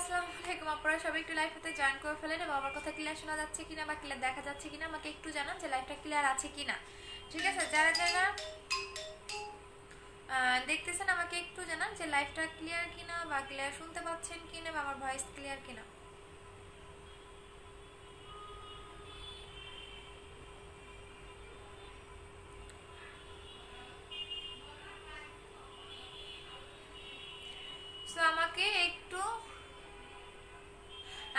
আসসালামু আলাইকুম আপনারা সবাই একটু লাইভটাতে জয়েন করে ফেলেন এবং আমার কথা ক্লিয়ার শোনা যাচ্ছে কিনা বা ক্লিয়ার দেখা যাচ্ছে কিনা আমাকে একটু জানান যে লাইভটা ক্লিয়ার আছে কিনা। ঠিক আছে, যারা যারা দেখতেছেন আমাকে একটু জানান যে লাইভটা ক্লিয়ার কিনা বা ক্লিয়ার শুনতে পাচ্ছেন কিনা বা আমার ভয়েস ক্লিয়ার কিনা। সো আমাকে একটু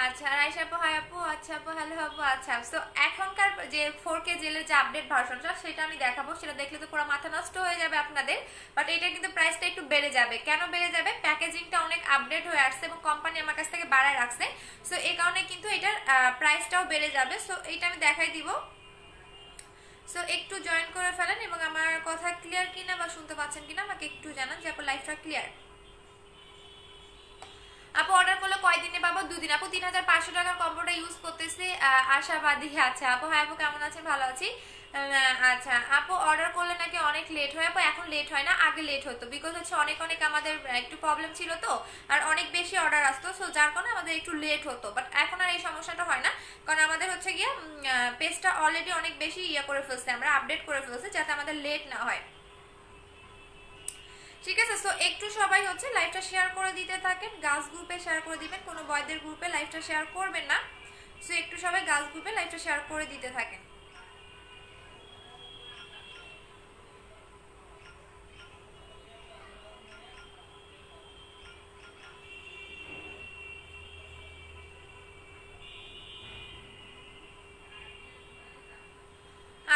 আচ্ছা রাইসা আপু, হাই আপু, আচ্ছা আপু, হ্যালো আপু। আচ্ছা, সো এখনকার যে 4K জেলের যে আপডেট ভার্সনটা সেটা আমি দেখাবো, সেটা দেখলে তো পুরো মাথা নষ্ট হয়ে যাবে আপনাদের। বাট এটা কিন্তু প্রাইসটা একটু বেড়ে যাবে। কেন বেড়ে যাবে? প্যাকেজিংটা অনেক আপডেট হয়ে আসছে এবং কোম্পানি আমার কাছ থেকে বাড়ায় রাখছে। সো এই কারণে কিন্তু এটার প্রাইসটাও বেড়ে যাবে। সো এইটা আমি দেখাই দিব। সো একটু জয়েন করে ফেলেন এবং আমার কথা ক্লিয়ার কিনা বা শুনতে পাচ্ছেন কিনা আমাকে একটু জানান যে আপনার লাইফটা ক্লিয়ার। আপু অর্ডার করলে কয়দিনে পাবো? দুদিন। আপু 3500 টাকার কম্বোটা ইউজ করতেছি, আশাবাদী। আচ্ছা আপু, হ্যাঁ আপু কেমন আছেন? ভালো আছি। আচ্ছা আপু, অর্ডার করলে নাকি অনেক লেট হয়? আপু এখন লেট হয় না, আগে লেট হতো। বিকজ হচ্ছে অনেক অনেক আমাদের একটু প্রবলেম ছিল তো, আর অনেক বেশি অর্ডার আসতো, সো যার কারণে আমাদের একটু লেট হতো। বাট এখন আর এই সমস্যাটা হয় না, কারণ আমাদের হচ্ছে গিয়ে পেজটা অলরেডি অনেক বেশি করে ফেলছে, আমরা আপডেট করে ফেলছি যাতে আমাদের লেট না হয়। ঠিক আছে, সো একটু সবাই হচ্ছে লাইভটা শেয়ার করে দিতে থাকেন, গার্লস গ্রুপে শেয়ার করে দিবেন, কোনো বয়দের গ্রুপে লাইভটা শেয়ার করবেন না। সো একটু সবাই গার্লস গ্রুপে লাইভটা শেয়ার করে দিতে থাকেন।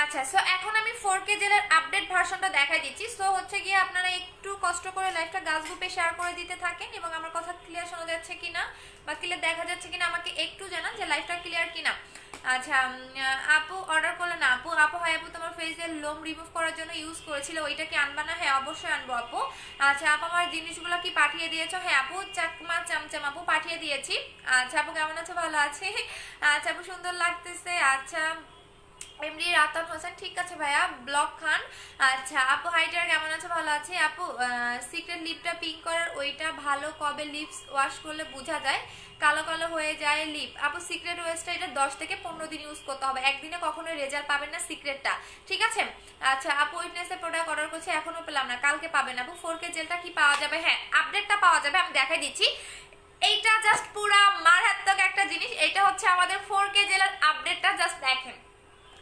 আচ্ছা, সো এখন আমি 4K জেলার আপডেট ভার্সনটা দেখাই দিচ্ছি। সো হচ্ছে গিয়ে আপনারা একটু কষ্ট করে লাইভটা গার্লস গ্রুপে শেয়ার করে দিতে থাকেন এবং আমার কথা ক্লিয়ার শোনা যাচ্ছে কিনা বা ক্লিয়ার দেখা যাচ্ছে কিনা আমাকে একটু জানান যে লাইভটা ক্লিয়ার কিনা। আচ্ছা আপু অর্ডার করলে না? আপু আপু হয় আপু, তোমার ফেসের লোম রিমুভ করার জন্য ইউজ করেছিল, ওইটা কি আনবা না? হ্যাঁ অবশ্যই আনবো আপু। আচ্ছা আপু আমার জিনিসগুলো কি পাঠিয়ে দিয়েছো? হ্যাঁ আপু, চাকমা চামচাম আপু পাঠিয়ে দিয়েছি। আচ্ছা আপু কেমন আছো? ভালো আছি। আচ্ছা আপু সুন্দর লাগতেছে। আচ্ছা এমডি রাতান হোসেন, ঠিক আছে ভাইয়া। ব্লক খান, আচ্ছা আপু হাইটার কেমন আছে? ভালো আছে আপু। সিক্রেট লিপটা পিঙ্ক করার ওইটা ভালো, কবে লিপস ওয়াশ করলে বোঝা যায় কালো কালো হয়ে যায় লিপ? আপু সিক্রেট ওয়েস্টটা এটা 10 থেকে 15 দিন ইউজ করতে হবে, একদিনে কখনোই রেজাল্ট পাবেন না সিক্রেটটা, ঠিক আছে? আচ্ছা আপু উইটনেসের প্রোডাক্ট অর্ডার করছি, এখনো পেলাম না, কালকে পাবেন। আপু 4K জেলটা কি পাওয়া যাবে? হ্যাঁ আপডেটটা পাওয়া যাবে, আমি দেখাই দিচ্ছি। এইটা জাস্ট পুরা মারাত্মক একটা জিনিস, এটা হচ্ছে আমাদের 4K জেলার আপডেটটা, জাস্ট দেখেন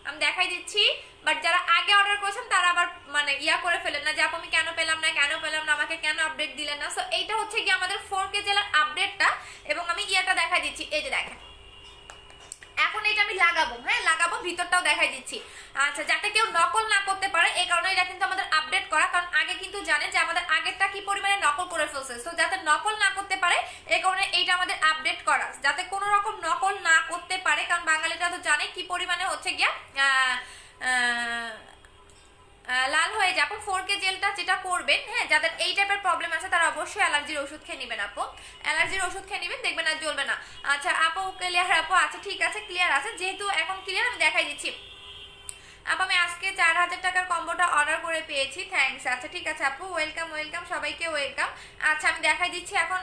আমি দেখাই দিচ্ছি। বাট যারা আগে অর্ডার করেছেন তারা আবার মানে করে ফেলেন না যে আপু আমি কেন পেলাম না, কেন পেলাম না, আমাকে কেন আপডেট দিলেন না। সো এইটা হচ্ছে কি আমাদের 4K জেলার আপডেটটা এবং আমি দেখাই দিচ্ছি, এই যে দেখেন। এখন এটা আমি লাগাবো, হ্যাঁ লাগাবো, ভিতরটাও দেখাই দিচ্ছি। আচ্ছা যাতে কেউ নকল না করতে পারে এই কারণে এটা কিন্তু আমাদের আপডেট করা, কারণ আগে কিন্তু জানেন যে আমাদের আগেরটা কি পরিমাণে নকল করে ফেলছে। সো যাতে নকল না করতে পারে এই কারণে এইটা আমাদের আপডেট করা, যাতে কোনো রকম নকল না করতে পারে, কারণ বাঙালিটা তো জানে কি পরিমাণে হচ্ছে গিয়া লাল হয়ে যায়। আপু 4K জেলটা যেটা করবেন, হ্যাঁ যাদের এই টাইপের প্রবলেম আছে তারা অবশ্যই অ্যালার্জির ওষুধ খেয়ে নেবেন। আপু অ্যালার্জির ওষুধ খেয়ে নেবেন, দেখবেন আর জ্বলবে না। আচ্ছা আপু ক্লিয়ার? আপু আচ্ছা ঠিক আছে, ক্লিয়ার আছে, যেহেতু এখন ক্লিয়ার আমি দেখাই দিচ্ছি। আপু আমি আজকে 4000 টাকার কম্বোটা অর্ডার করে পেয়েছি, থ্যাঙ্কস। আচ্ছা ঠিক আছে আপু, ওয়েলকাম ওয়েলকাম, সবাইকে ওয়েলকাম। আচ্ছা আমি দেখাই দিচ্ছি এখন।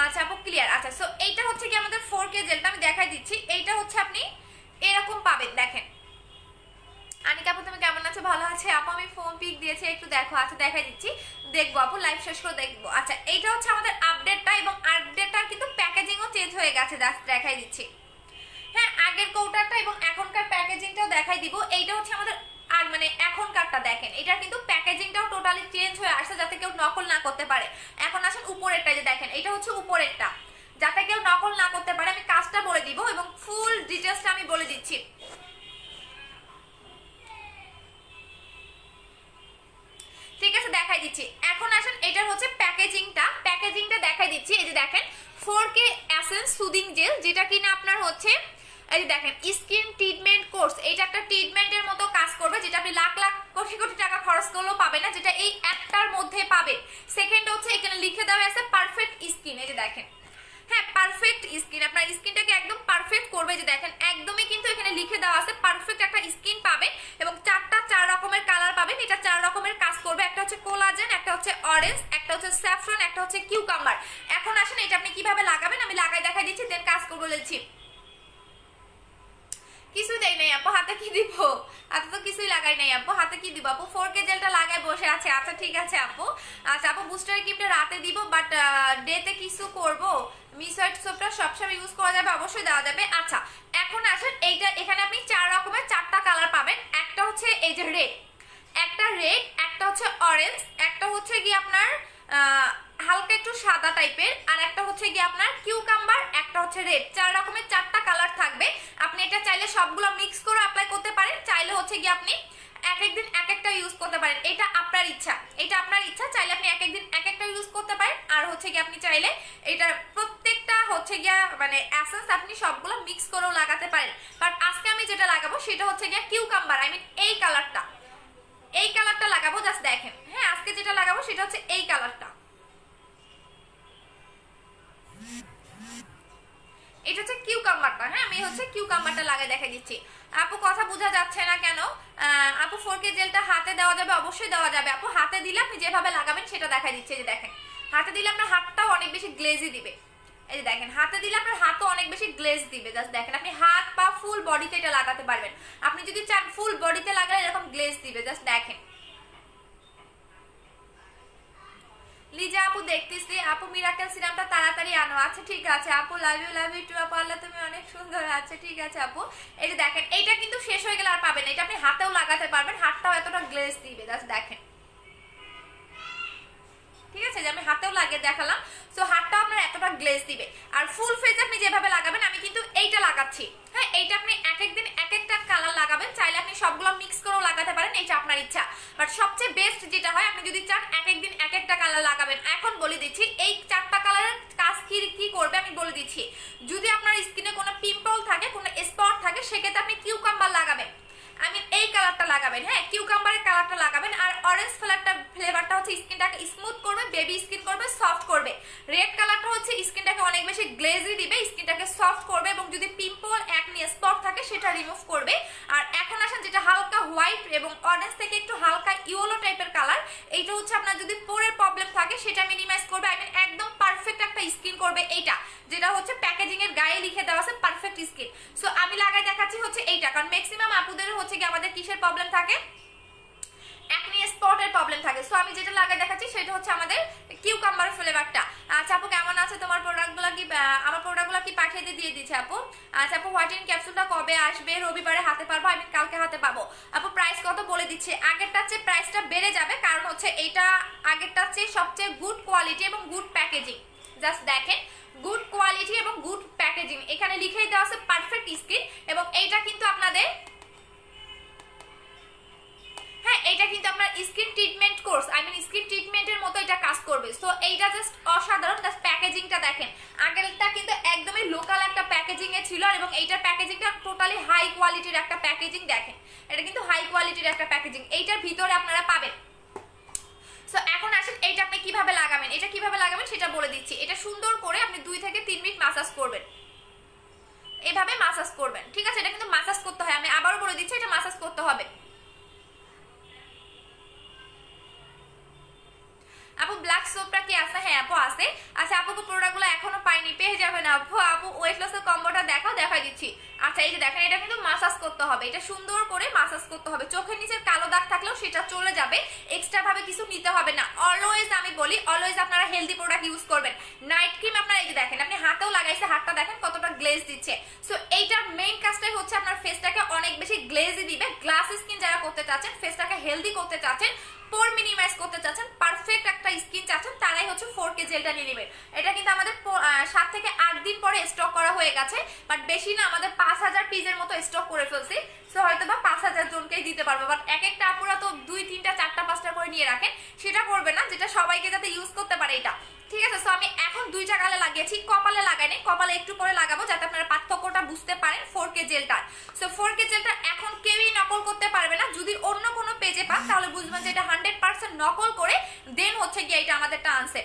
আচ্ছা আপু ক্লিয়ার। আচ্ছা সো এইটা হচ্ছে কি আমাদের 4K জেলটা, আমি দেখাই দিচ্ছি। এইটা হচ্ছে আপনি এরকম পাবেন, দেখেন। আনিকা আপু তুমি কেমন আছো? ভালো আছে আপু, আমি ফোন পিক দিয়েছি একটু দেখো। আচ্ছা দেখাই দিচ্ছি, দেখবো আপু, লাইভ শেষ করে দেখবো। আচ্ছা এইটা হচ্ছে আমাদের আপডেটটা এবং আপডেটটার কিন্তু প্যাকেজিংও চেঞ্জ হয়ে গেছে, জাস্ট দেখাই দিচ্ছি। হ্যাঁ আগের কৌটাটা এবং এখনকার প্যাকেজিংটাও দেখাই দিব। এইটা হচ্ছে আমাদের আর মানে এখনকারটা দেখেন, এটা কিন্তু প্যাকেজিংটাও টোটালি চেঞ্জ হয়ে আসছে যাতে কেউ নকল না করতে পারে। এখন আসেন উপরেরটা, যে দেখেন এটা হচ্ছে উপরেরটা, যাতে কেউ নকল না করতে পারে। আমি কাজটা বলে দিব এবং ফুল ডিটেলসটা আমি বলে দিচ্ছি। ঠিক আছে দেখাই দিচ্ছি। এখন আসেন এটার হচ্ছে প্যাকেজিংটা দেখাই দিচ্ছি। এই যে দেখেন 4K এসেন্স সুদিং জেল, যেটা কিনা আপনার হচ্ছে এই যে দেখেন স্কিন ট্রিটমেন্ট কোর্স, এইটা একটা ট্রিটমেন্টের মতো কাজ করবে, যেটা আপনি লাখ লাখ কোটি কোটি টাকা খরচ করলেও পাবেন না, যেটা এই একটার মধ্যে পাবেন। সেকেন্ড হচ্ছে এখানে লিখে দেওয়া আছে পারফেক্ট স্কিন, এই যে দেখেন, হ্যাঁ পারফেক্ট স্কিন, আপনার স্কিনটাকে একদম পারফেক্ট করবে। যে দেখেন একদমই কিন্তু এখানে লিখে দেওয়া আছে পারফেক্ট একটা স্কিন পাবেন এবং চার রকমের কালার পাবেন। এটা 4 রকমের কাজ করবে, একটা হচ্ছে কোলাজেন, একটা হচ্ছে অরেঞ্জ, একটা হচ্ছে স্যাফরন, একটা হচ্ছে কিউকাম্বার। এখন আসেন এটা আপনি কিভাবে লাগাবেন আমি লাগাই দেখাই দিচ্ছি, দেন কাজ করবো বলেছি। কিছু দেই নাই আপু, হাতে কি দিব? হাতে তো কিছুই লাগাই নাই আপু, হাতে কি দিব আপু? 4K জেলটা লাগাই বসে আছে। আচ্ছা ঠিক আছে আপু। আচ্ছা আপু বুস্টার ক্রিমটা রাতে দিব, বাট ডেতে কিছু করব? মিস হোয়াইট সোপটা সবসময় ইউজ করা যাবে? অবশ্যই দেওয়া যাবে। আচ্ছা এখন আসেন এইটা, এখানে আপনি 4 রকমের 4টা কালার পাবেন। একটা হচ্ছে এই যে রেড, একটা রেড, একটা হচ্ছে অরেঞ্জ, একটা হচ্ছে কি আপনার হালকা একটু সাদা টাইপের, আর একটা হচ্ছে কি আপনার কিউকাম্বার, একটা হচ্ছে রেড। 4 রকমের 4টা কালার থাকবে। আপনি এটা চাইলে সবগুলো মিক্স করে অ্যাপ্লাই করতে পারেন, চাইলে হচ্ছে কি আপনি এক এক দিন এক একটা ইউজ করতে পারেন। এটা আপনার ইচ্ছা, এটা আপনার ইচ্ছা। চাইলে আপনি এক এক দিন এক একটা ইউজ করতে পারেন, আর হচ্ছে কি আপনি চাইলে এটা প্রত্যেকটা হচ্ছে গিয়া মানে এসেন্স আপনি সবগুলো মিক্স করেও লাগাতে পারেন। বাট আজকে আমি যেটা লাগাবো সেটা হচ্ছে গিয়া কিউকাম্বার, আই মিন এই কালারটা, এই কালারটা লাগাবো। জাস্ট দেখেন, হ্যাঁ আজকে যেটা লাগাবো সেটা হচ্ছে এই কালারটা। এটা হচ্ছে কিউকাম্বারটা। হ্যাঁ আমি হচ্ছে কিউকাম্বারটা লাগাই দেখা দিচ্ছি। আপু কথা বোঝা যাচ্ছে না কেন? আপু 4K জেলটা হাতে দেওয়া যাবে? অবশ্যই দেওয়া যাবে আপু। হাতে দিলে আপনি যেভাবে লাগাবেন সেটা দেখা দিচ্ছে। যে দেখেন হাতে দিলে আপনার হাতটাও অনেক বেশি গ্লেজি দিবে। এই যে দেখেন হাতে দিলে আপনার হাতও অনেক বেশি গ্লেজ দিবে। জাস্ট দেখেন আপনি হাত পা ফুল বডিতে এটা লাগাতে পারবেন। আপনি যদি চান ফুল বডিতে লাগালে এরকম গ্লেজ দিবে। জাস্ট দেখেন। লিজা আপু দেখতেছি আপু মিরাকেল সিরামটা তাড়াতাড়ি আনো। আচ্ছা ঠিক আছে আপু, লাভ ইউ টু আপু। আল্লাহ তুমি অনেক সুন্দর। আচ্ছা ঠিক আছে আপু। এই যে দেখেন এইটা কিন্তু শেষ হয়ে গেলে আর পাবেন, এটা আপনি হাতেও লাগাতে পারবেন, হাতটাও এতটা গ্লেজ দিবে। জাস্ট দেখেন, ঠিক আছে যে আমি হাতেও লাগিয়ে দেখালাম। সো হাতটা আপনার এতটা গ্লেজ দিবে। আর ফুল ফেস আপনি যেভাবে লাগাবেন, আমি কিন্তু এইটা লাগাচ্ছি। হ্যাঁ এইটা আপনি এক এক দিন এক একটা কালার লাগাবেন, চাইলে আপনি সবগুলো মিক্স করেও লাগাতে পারেন, এটা আপনার ইচ্ছা। বাট সবচেয়ে বেস্ট যেটা হয় আপনি যদি চান এক এক দিন এক একটা কালার লাগাবেন। এখন বলে দিচ্ছি এই 4টা কালারের কাজ কি করবে আমি বলে দিচ্ছি। যদি আপনার স্কিনে কোনো পিম্পল থাকে, কোনো স্পট থাকে, সেক্ষেত্রে আপনি কিউকাম্বার লাগাবেন, আমি এই কালারটা লাগাবেন। হ্যাঁ কিউকাম্বারের কালারটা লাগাবেন। আর অরেঞ্জ ফ্লেভারটা হচ্ছে স্কিনটাকে স্মুথ করবে, বেবি স্কিন করবে, সফট করবে। রেড কালারটা হচ্ছে স্কিনটাকে অনেক বেশি গ্লেজি দিবে, স্কিনটাকে সফট করবে, এবং যদি পিম্পল একনি স্পট থাকে সেটা রিমুভ করবে। আর এখন আসেন যেটা হালকা হোয়াইট এবং অরেঞ্জ থেকে একটু হালকা ইয়েলো টাইপের কালার, এইটা হচ্ছে আপনার যদি পোরের প্রবলেম থাকে সেটা মিনিমাইজ করবে, আই মিন একদম পারফেক্ট একটা স্কিন করবে। এইটা যেটা হচ্ছে প্যাকেজিং এর গায়ে লিখে দেওয়া আছে পারফেক্ট স্কিন। সো আমি লাগাই দেখাচ্ছি হচ্ছে এইটা, কারণ ম্যাক্সিমাম আপুদের হচ্ছে কি আমাদের কিসের প্রবলেম থাকে, একনি স্পটের প্রবলেম থাকে। সো আমি যেটা লাগাই দেখাচ্ছি সেটা হচ্ছে আমাদের কিউকাম্বার ফ্লেভারটা। আচ্ছা আপু কেমন আছে? তোমার প্রোডাক্টগুলো কি আমার প্রোডাক্টগুলো কি পাঠিয়ে দিয়ে দিচ্ছে আপু? আচ্ছা আপু হোয়াইটেন ক্যাপসুলটা কবে আসবে? রবিবারে হাতে পারবো, আমি কালকে হাতে পাবো আপু। প্রাইস কত বলে দিচ্ছে, আগেরটার চেয়ে প্রাইসটা বেড়ে যাবে, কারণ হচ্ছে এটা আগেরটার চেয়ে সবচেয়ে গুড কোয়ালিটি এবং গুড প্যাকেজিং। জাস্ট দেখেন গুড কোয়ালিটি এবং গুড প্যাকেজিং, এখানে লিখেই দেওয়া আছে পারফেক্ট স্কিন। এবং এইটা কিন্তু আপনাদের, হ্যাঁ এটা কিন্তু আপনার skin treatment course, I mean skin ট্রিটমেন্টের মতো এটা কাজ করবে। সো এইটা জাস্ট অসাধারণ। জাস্ট প্যাকেজিংটা দেখেন, আগেরটা কিন্তু একদমই লোকাল একটা প্যাকেজিং এ ছিল, এবং এইটার প্যাকেজিংটা টোটালি হাই কোয়ালিটির একটা প্যাকেজিং। দেখেন এটা কিন্তু হাই কোয়ালিটির একটা প্যাকেজিং, এইটার ভিতরে আপনারা পাবেন। সো এখন আসেন এইটা আপনি কিভাবে লাগাবেন, এটা কিভাবে লাগাবেন সেটা বলে দিচ্ছি। এটা সুন্দর করে আপনি 2 থেকে 3 মিনিট মাসাজ করবেন, এভাবে মাসাজ করবেন, ঠিক আছে? এটা কিন্তু মাসাজ করতে হয়, আমি আবারও বলে দিচ্ছি এটা মাসাজ করতে হবে। আপু ব্ল্যাক সোপটা কি আছে? হ্যাঁ আপু আছে। আচ্ছা আপুকে প্রোডাক্টগুলো এখনো পাইনি, পেয়ে যাবেন আপু। আপু ওয়েট লসের কম্বোটা দেখাই দিচ্ছি। আচ্ছা এই যে দেখেন এটা কিন্তু মাসাজ করতে হবে, এটা সুন্দর করে মাসাজ করতে হবে। চোখের নিচের কালো দাগ থাকলেও সেটা চলে যাবে, এক্সট্রা ভাবে কিছু নিতে হবে না। অলওয়েজ আমি বলি অলওয়েজ আপনারা হেলদি প্রোডাক্ট ইউজ করবেন। নাইট ক্রিম আপনারা এই যে দেখেন আপনি হাতেও লাগাইছে, হাতটা দেখেন কতটা গ্লেজ দিচ্ছে। সো এইটার মেইন কাজটাই হচ্ছে আপনার ফেসটাকে অনেক বেশি গ্লেজি দিবে। গ্লাস স্কিন যারা করতে চাচ্ছেন, ফেসটাকে হেলদি করতে চাচ্ছেন, পোর মিনিমাইজ করতে চাচ্ছেন, পারফেক্ট একটা স্কিন চাচ্ছেন, তারাই হচ্ছে 4K জেলটা নিয়ে নেবেন। এটা কিন্তু আমাদের 7 থেকে 8 দিন পরে স্টক করা হয়ে গেছে, বাট বেশি না, আমাদের 5000 পিসের মতো স্টক করে ফেলছি। সো হয়তো বা 5000 জনকেই দিতে পারবো, বাট এক একটা আপুরা তো 2, 3টা, 4টা, 5টা করে নিয়ে রাখেন, সেটা করবে না, যেটা সবাইকে যাতে ইউজ করতে পারে এটা, ঠিক আছে? সো আমি এখন 2টা গালে লাগিয়েছি, কপালে লাগাই নাই, কপালে একটু পরে লাগাবো যাতে আপনারা পার্থক্যটা বুঝতে পারেন 4K জেলটার। সো 4K জেলটা এখন কেউই নকল করতে পারবে না, যদি অন্য কোনো পেজে পান তাহলে বুঝবেন যে এটা 100% নকল করে দেন হচ্ছে গিয়ে এটা আমাদেরটা আনছে।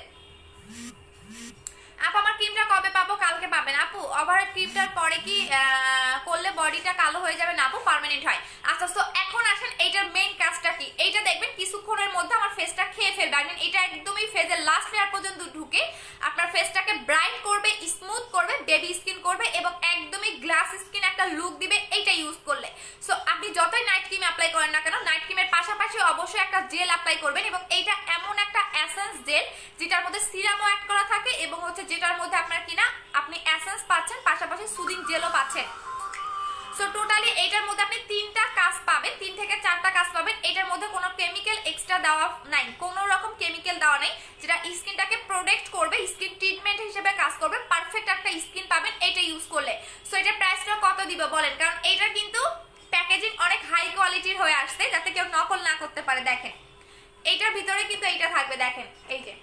আপু আমার ক্রিমটা কবে পাবো? কালকে পাবেন আপু। ওভারহেড ক্রিমটার পরে কি করলে বডিটা কালো হয়ে যাবে? না আপু, পার্মানেন্ট হয়। আচ্ছা তো এখন আসেন এইটার মেইন কাজটা কি, এইটা দেখবেন কিছুক্ষণের মধ্যে আমার ফেসটা খেয়ে ফেলবে। আই মিন এটা একদমই ফেসের লাস্ট লেয়ার পর্যন্ত ঢুকে আপনার ফেসটাকে ক্রিম অ্যাপ্লাই করেন না কেন, নাইট ক্রিমের পাশাপাশি অবশ্যই একটা জেল অ্যাপ্লাই করবেন। এবং এইটা এমন একটা এসেন্স জেল যেটার মধ্যে সিরামও অ্যাড করা থাকে এবং হচ্ছে যেটার মধ্যে আপনার কিনা আপনি এসেন্স পাচ্ছেন, পাশাপাশি সুদিং জেলও পাচ্ছেন। সো টোটালি এটার মধ্যে আপনি 3টা কাজ পাবেন, 3 থেকে 4টা কাজ পাবেন। এটার মধ্যে কোনো কেমিক্যাল এক্সট্রা দেওয়া নাই, কোনো রকম কেমিক্যাল দেওয়া নাই, যেটা স্কিনটাকে প্রোটেক্ট করবে, স্কিন ট্রিটমেন্ট হিসেবে কাজ করবে, পারফেক্ট একটা স্কিন পাবেন এটা ইউজ করলে। সো এটার প্রাইসটা কত দিব বলেন, কারণ এটা কিন্তু প্যাকেজিং অনেক হাই কোয়ালিটির হয়ে আসছে যাতে কেউ নকল না করতে পারে। দেখেন এইটার ভিতরে কিন্তু এইটা থাকবে, দেখেন এই যে,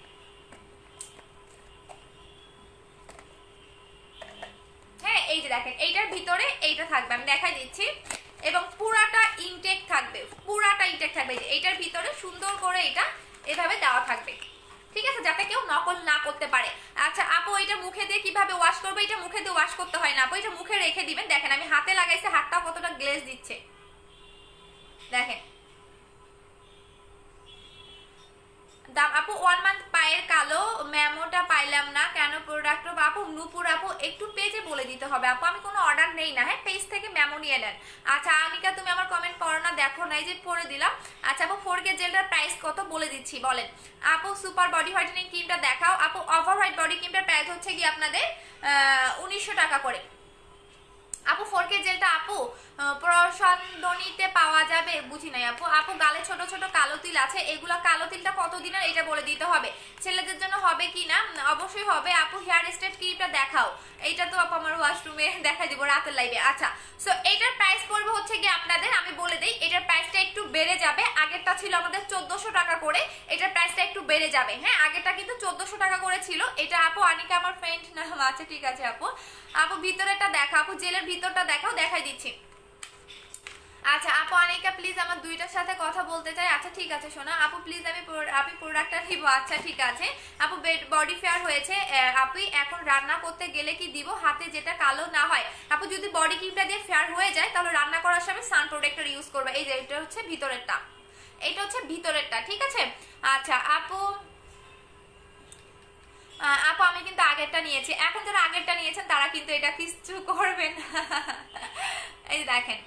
হ্যাঁ এই যে দেখেন এইটার ভিতরে এইটা থাকবে, আমি দেখাই দিচ্ছি। এবং পুরাটা ইনটেক থাকবে, পুরাটা ইনটেক থাকবে, এইটার ভিতরে সুন্দর করে এটা এভাবে দেওয়া থাকবে, ঠিক আছে, যাতে কেউ নকল না করতে পারে। আচ্ছা আপু এটা মুখে দিয়ে কিভাবে ওয়াশ করবে? এটা মুখে দিয়ে ওয়াশ করতে হয় না আপু, এটা মুখে রেখে দিবেন। দেখেন আমি হাতে লাগাইছি, হাতটা কতটা গ্লেজ দিচ্ছে দেখেন। দাম আপু 1 মান্থ পায়ের কালো মেমোটা পাইলাম না কেন প্রোডাক্ট? আপু নূপুর আপু একটু পেজে বলে দিতে হবে আপু, আমি কোনো অর্ডার নেই না, হ্যাঁ পেজ থেকে মেমো নিয়ে নেন। আচ্ছা আনিকা তুমি আমার কমেন্ট পড়ো না, দেখো নাই যে পড়ে দিলাম। আচ্ছা আপু 4K জেলটার প্রাইস কত বলে দিচ্ছি বলেন। আপু সুপার বডি হোয়াইটেনিং ক্রিমটা দেখাও। আপু ওভার হোয়াইট বডি ক্রিমটার প্রাইস হচ্ছে কি আপনাদের 1900 টাকা করে। আপু 4K জেলটা আপু প্রসাধনীতে পাওয়া যাবে? বুঝি নাই আপু। আপু গালে ছোট ছোট কালো তিল আছে, এগুলা কালো তিলটা কতদিনের এটা বলে দিতে হবে। ছেলেদের জন্য হবে কি না? অবশ্যই হবে আপু। হেয়ার স্ট্রেট ক্রিমটা দেখাও। এইটা তো আপু আমার ওয়াশরুমে দেখাই দিব রাতের লাইভে। আচ্ছা সো এটার প্রাইস পড়বে হচ্ছে কি আপনাদের, আমি বলে দেই এটার প্রাইসটা একটু বেড়ে যাবে। আগেরটা ছিল আমাদের 1400 টাকা করে, এটার প্রাইসটা একটু বেড়ে যাবে। হ্যাঁ আগেরটা কিন্তু 1400 টাকা করে ছিল। এটা আপু আনিকা আমার ফ্রেন্ড নাম আছে, ঠিক আছে আপু। আপু ভিতরেটা দেখা, আপু জেলের ভিতরটা দেখাও, দেখাই দিচ্ছি। আচ্ছা আপু আনিকা প্লিজ আমার দুইটার সাথে কথা বলতে চাই। আচ্ছা ঠিক আছে শোনা আপু প্লিজ, আমি প্রোডাক্টটা নিব। আচ্ছা ঠিক আছে আপু। বডি ফেয়ার হয়েছে আপু, এখন রান্না করতে গেলে কি দিব হাতে যেটা কালো না হয়? আপু যদি বডি ক্রিমটা দিয়ে ফেয়ার হয়ে যায় তাহলে রান্না করার সময় সান প্রোটেক্টর ইউজ করবে। এই যে এটা হচ্ছে ভিতরেরটা, এটা হচ্ছে ভিতরেরটা, ঠিক আছে। আচ্ছা আপু আপু আমি কিন্তু আগেরটা নিয়েছি, এখন যারা আগেরটা নিয়েছেন তারা কিন্তু এটা কিছু করবেন এই দেখেন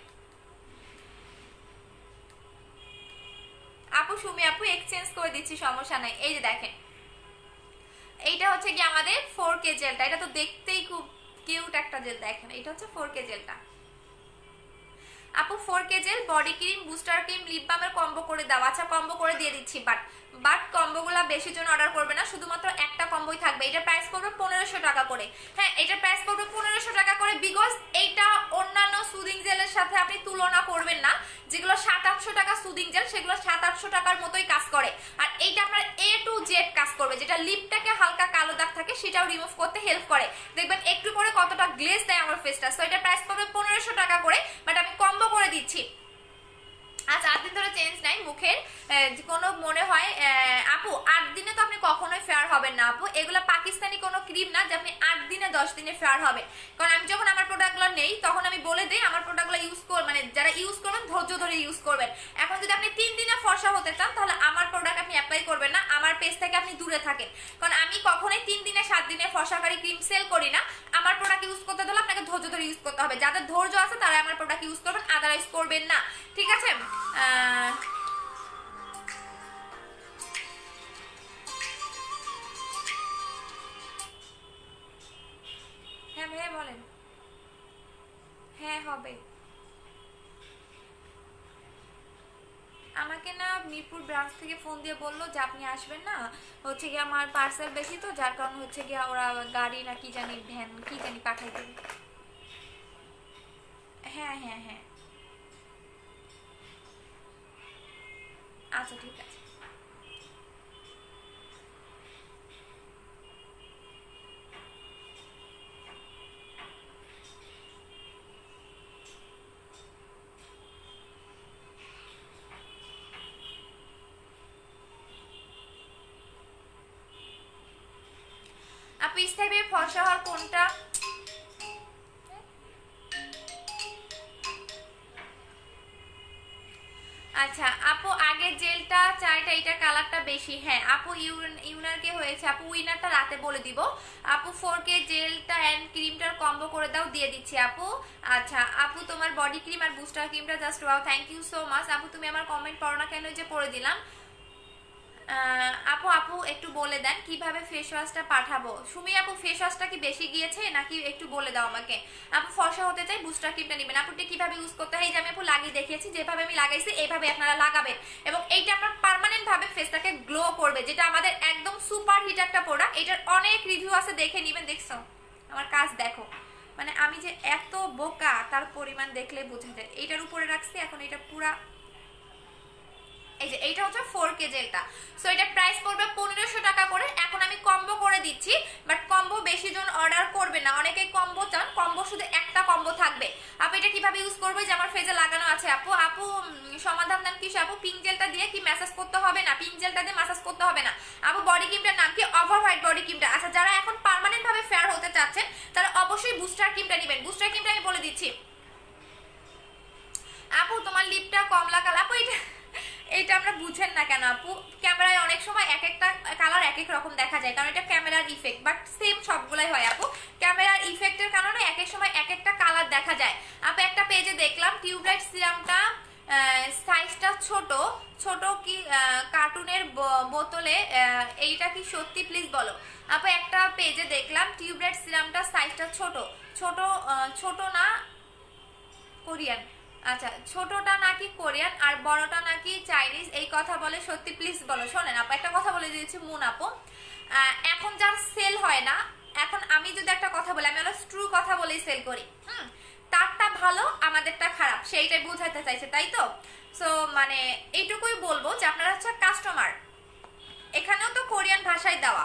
আপু সুমি আপু এক্সচেঞ্জ করে দিচ্ছি, সমস্যা নাই। এই যে দেখেন এইটা হচ্ছে কি আমাদের 4K জেলটা, এটা তো দেখতেই খুব কিউট একটা জেল। দেখেন এটা হচ্ছে 4K জেলটা আপু। 4K gel body cream booster cream lip বামের কম্বো করে দাও। আচ্ছা কম্বো করে দিয়ে দিচ্ছি, বাট কম্বোগুলা বেশি জন অর্ডার করবে না, শুধুমাত্র একটা কম্বোই থাকবে। এটা প্রাইস পড়বে 1500 টাকা করে। হ্যাঁ এটা প্রাইস পড়বে 1500 টাকা করে, বিকজ এইটা অন্যান্য সুদিং জেলের সাথে আপনি তুলনা করবেন না। যেগুলো 700-800 টাকা সুদিং জেল সেগুলো 700-800 টাকার মতোই কাজ করে, আর এইটা আপনার A to Z কাজ করবে। যেটা লিপটাকে হালকা কালো দাগ থাকে সেটাও রিমুভ করতে হেল্প করে। দেখবেন একটু পরে কতটা গ্লেজ দেয় আমার ফেসটা। সো এটা প্রাইস পড়বে 1500 টাকা করে, বাট আমি কম্বো করে দিচ্ছি। আচ্ছা 8 দিন ধরে চেঞ্জ নাই মুখের কোনো মনে হয় আপু 8 দিনে তো আপনি কখনোই ফেয়ার হবেন না আপু। এগুলো পাকিস্তানি কোনো ক্রিম না যে আপনি 8 দিনে 10 দিনে ফেয়ার হবে। কারণ আমি যখন আমার প্রোডাক্টগুলো নেই তখন আমি বলে দিই আমার প্রোডাক্টগুলো ইউজ কর, মানে যারা ইউজ করবেন ধৈর্য ধরে ইউজ করবেন। এখন যদি আপনি 3 দিনে ফর্সা হতে চান তাহলে আমার প্রোডাক্ট আপনি অ্যাপ্লাই করবেন না, আমার পেজ থেকে আপনি দূরে থাকেন। কারণ আমি কখনোই 3 দিনে 7 দিনে ফর্সাকারী ক্রিম সেল করি না। আমার প্রোডাক্ট ইউজ করতে হলে আপনাকে ধৈর্য ধরে ইউজ করতে হবে। যাদের ধৈর্য আছে তারা আমার প্রোডাক্ট ইউজ করবেন, আদারওয়াইজ করবেন না, ঠিক আছে। হ্যাঁ ভাইয়া বলেন। হ্যাঁ হবে। আমাকে না মিরপুর ব্রাঞ্চ থেকে ফোন দিয়ে বললো যে আপনি আসবেন না, হচ্ছে গিয়ে আমার পার্সেল বেশি তো যার কারণে হচ্ছে গিয়ে ওরা গাড়ি না কি জানি ভ্যান কি জানি পাঠাই দেবে। হ্যাঁ হ্যাঁ হ্যাঁ আচ্ছা ঠিক আছে। আপনি স্থায়ী ফর্সা হওয়ার কোনটা? আচ্ছা আপু আগের জেলটা চাইটা এটা কালারটা বেশি। হ্যাঁ আপু ইউনারকে হয়েছে আপু, উইনারটা রাতে বলে দিব আপু। 4K জেলটা এন্ড ক্রিমটার কম্বো করে দাও, দিয়ে দিচ্ছি আপু। আচ্ছা আপু তোমার বডি ক্রিম আর বুস্টার ক্রিমটা just wow, thank you so much আপু। তুমি আমার কমেন্ট পড়ো না কেন, যে পড়ে দিলাম। আপু আপু একটু বলে দেন কিভাবে ফেস ওয়াশটা পাঠাবো। সুমি আপু ফেস ওয়াশটা কি বেশি গিয়েছে নাকি একটু বলে দাও আমাকে। আপু ফর্সা হতে চাই, বুস্টার ক্রিমটা নেবেন আপু। কিভাবে ইউজ করতে হয়, এই যে আমি আপু লাগিয়ে দেখিয়েছি, যেভাবে আমি লাগাইছি এইভাবে আপনারা লাগাবেন, এবং এইটা আপনার পার্মানেন্ট ভাবে ফেসটাকে গ্লো করবে, যেটা আমাদের একদম সুপার হিট একটা প্রোডাক্ট। এটার অনেক রিভিউ আছে, দেখে নেবেন। দেখছো আমার কাজ দেখো, মানে আমি যে এত বোকা তার পরিমাণ দেখলে বোঝা যায়। এইটার উপরে রাখছি, এখন এটা পুরা এই যে এইটা হচ্ছে 4K জেলটা। সো এটা প্রাইস পড়বে 1500 টাকা করে। এখন আমি কম্বো করে দিচ্ছি, বাট কম্বো বেশি জন অর্ডার করবে না, অনেকেই কম্বো চান। কম্বো শুধু একটা কম্বো থাকবে আপু। এটা কিভাবে ইউজ করবে, যে আমার ফেজে লাগানো আছে আপু। আপু সমাধান দেন কি আপু, পিঙ্ক জেলটা দিয়ে কি ম্যাসাজ করতে হবে না? পিঙ্ক জেলটা দিয়ে ম্যাসাজ করতে হবে না আপু। বডি ক্রিমটার নাম কি? ওভার হোয়াইট বডি ক্রিমটা। আচ্ছা যারা এখন পার্মানেন্ট ভাবে ফেয়ার হতে চাচ্ছেন তারা অবশ্যই বুস্টার ক্রিমটা নেবেন। বুস্টার ক্রিমটা আমি বলে দিচ্ছি আপু। তোমার লিপটা কমলা কালার আপু, এটা আমরা বুঝেন না কেন আপু? ক্যামেরায় অনেক সময় এক একটা কালার এক এক রকম দেখা যায়, কারণ এটা ক্যামেরার ইফেক্ট, বাট সেম সবগুলাই হয় আপু। ক্যামেরার ইফেক্টের কারণে এক এক সময় এক একটা কালার দেখা যায় আপু। একটা পেজে দেখলাম টিউবলাইট সিরামটা সাইজটা ছোট ছোট কি কার্টুনের বোতলে, এইটা কি সত্যি প্লিজ বলো আপু। একটা পেজে দেখলাম টিউবলাইট সিরামটা সাইজটা ছোট ছোট ছোট না কোরিয়ান। আচ্ছা ছোটটা নাকি কোরিয়ান আর বড়টা নাকি চাইনিজ, এই কথা বলে সত্যি প্লিজ বলো। শোনেন আপু একটা কথা বলে দিয়েছি মুন আপু, এখন যার সেল হয় না, এখন আমি যদি একটা কথা বলি, আমি হলো ট্রু কথা বলেই সেল করি। তারটা ভালো আমাদেরটা খারাপ, সেইটাই বোঝাতে চাইছে তাই তো। সো মানে এইটুকুই বলবো যে আপনারা হচ্ছে কাস্টমার, এখানেও তো কোরিয়ান ভাষায় দেওয়া,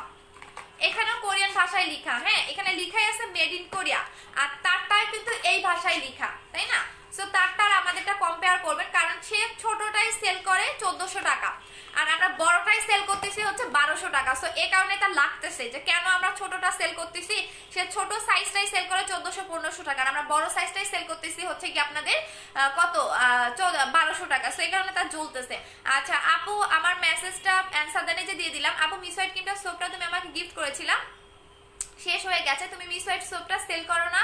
এখানেও কোরিয়ান ভাষায় লিখা। হ্যাঁ এখানে লিখাই আছে মেড ইন কোরিয়া, আর তারটায় কিন্তু এই ভাষায় লিখা, তাই না? সো তারটার আমাদেরটা কম্পেয়ার করবেন, কারণ সে ছোটটাই সেল করে 1400 টাকা আর আমরা বড়টাই সেল করতেছি হচ্ছে 1200 টাকা। সো এই কারণে তার লাগতেছে যে কেন আমরা ছোটটা সেল করতেছি। সে ছোট সাইজটাই সেল করে 1400-1500 টাকা, আর আমরা বড় সাইজটাই সেল করতেছি হচ্ছে কি আপনাদের কত 1200 টাকা। সো এই কারণে তার জ্বলতেছে। আচ্ছা আপু আমার মেসেজটা অ্যান্সার দেনে যে দিয়ে দিলাম আপু। মিসওয়াইট ক্রিমটা সোপটা তুমি আমাকে গিফট করেছিলাম, শেষ হয়ে গেছে। তুমি মিসওয়াইট সোপটা সেল করো না,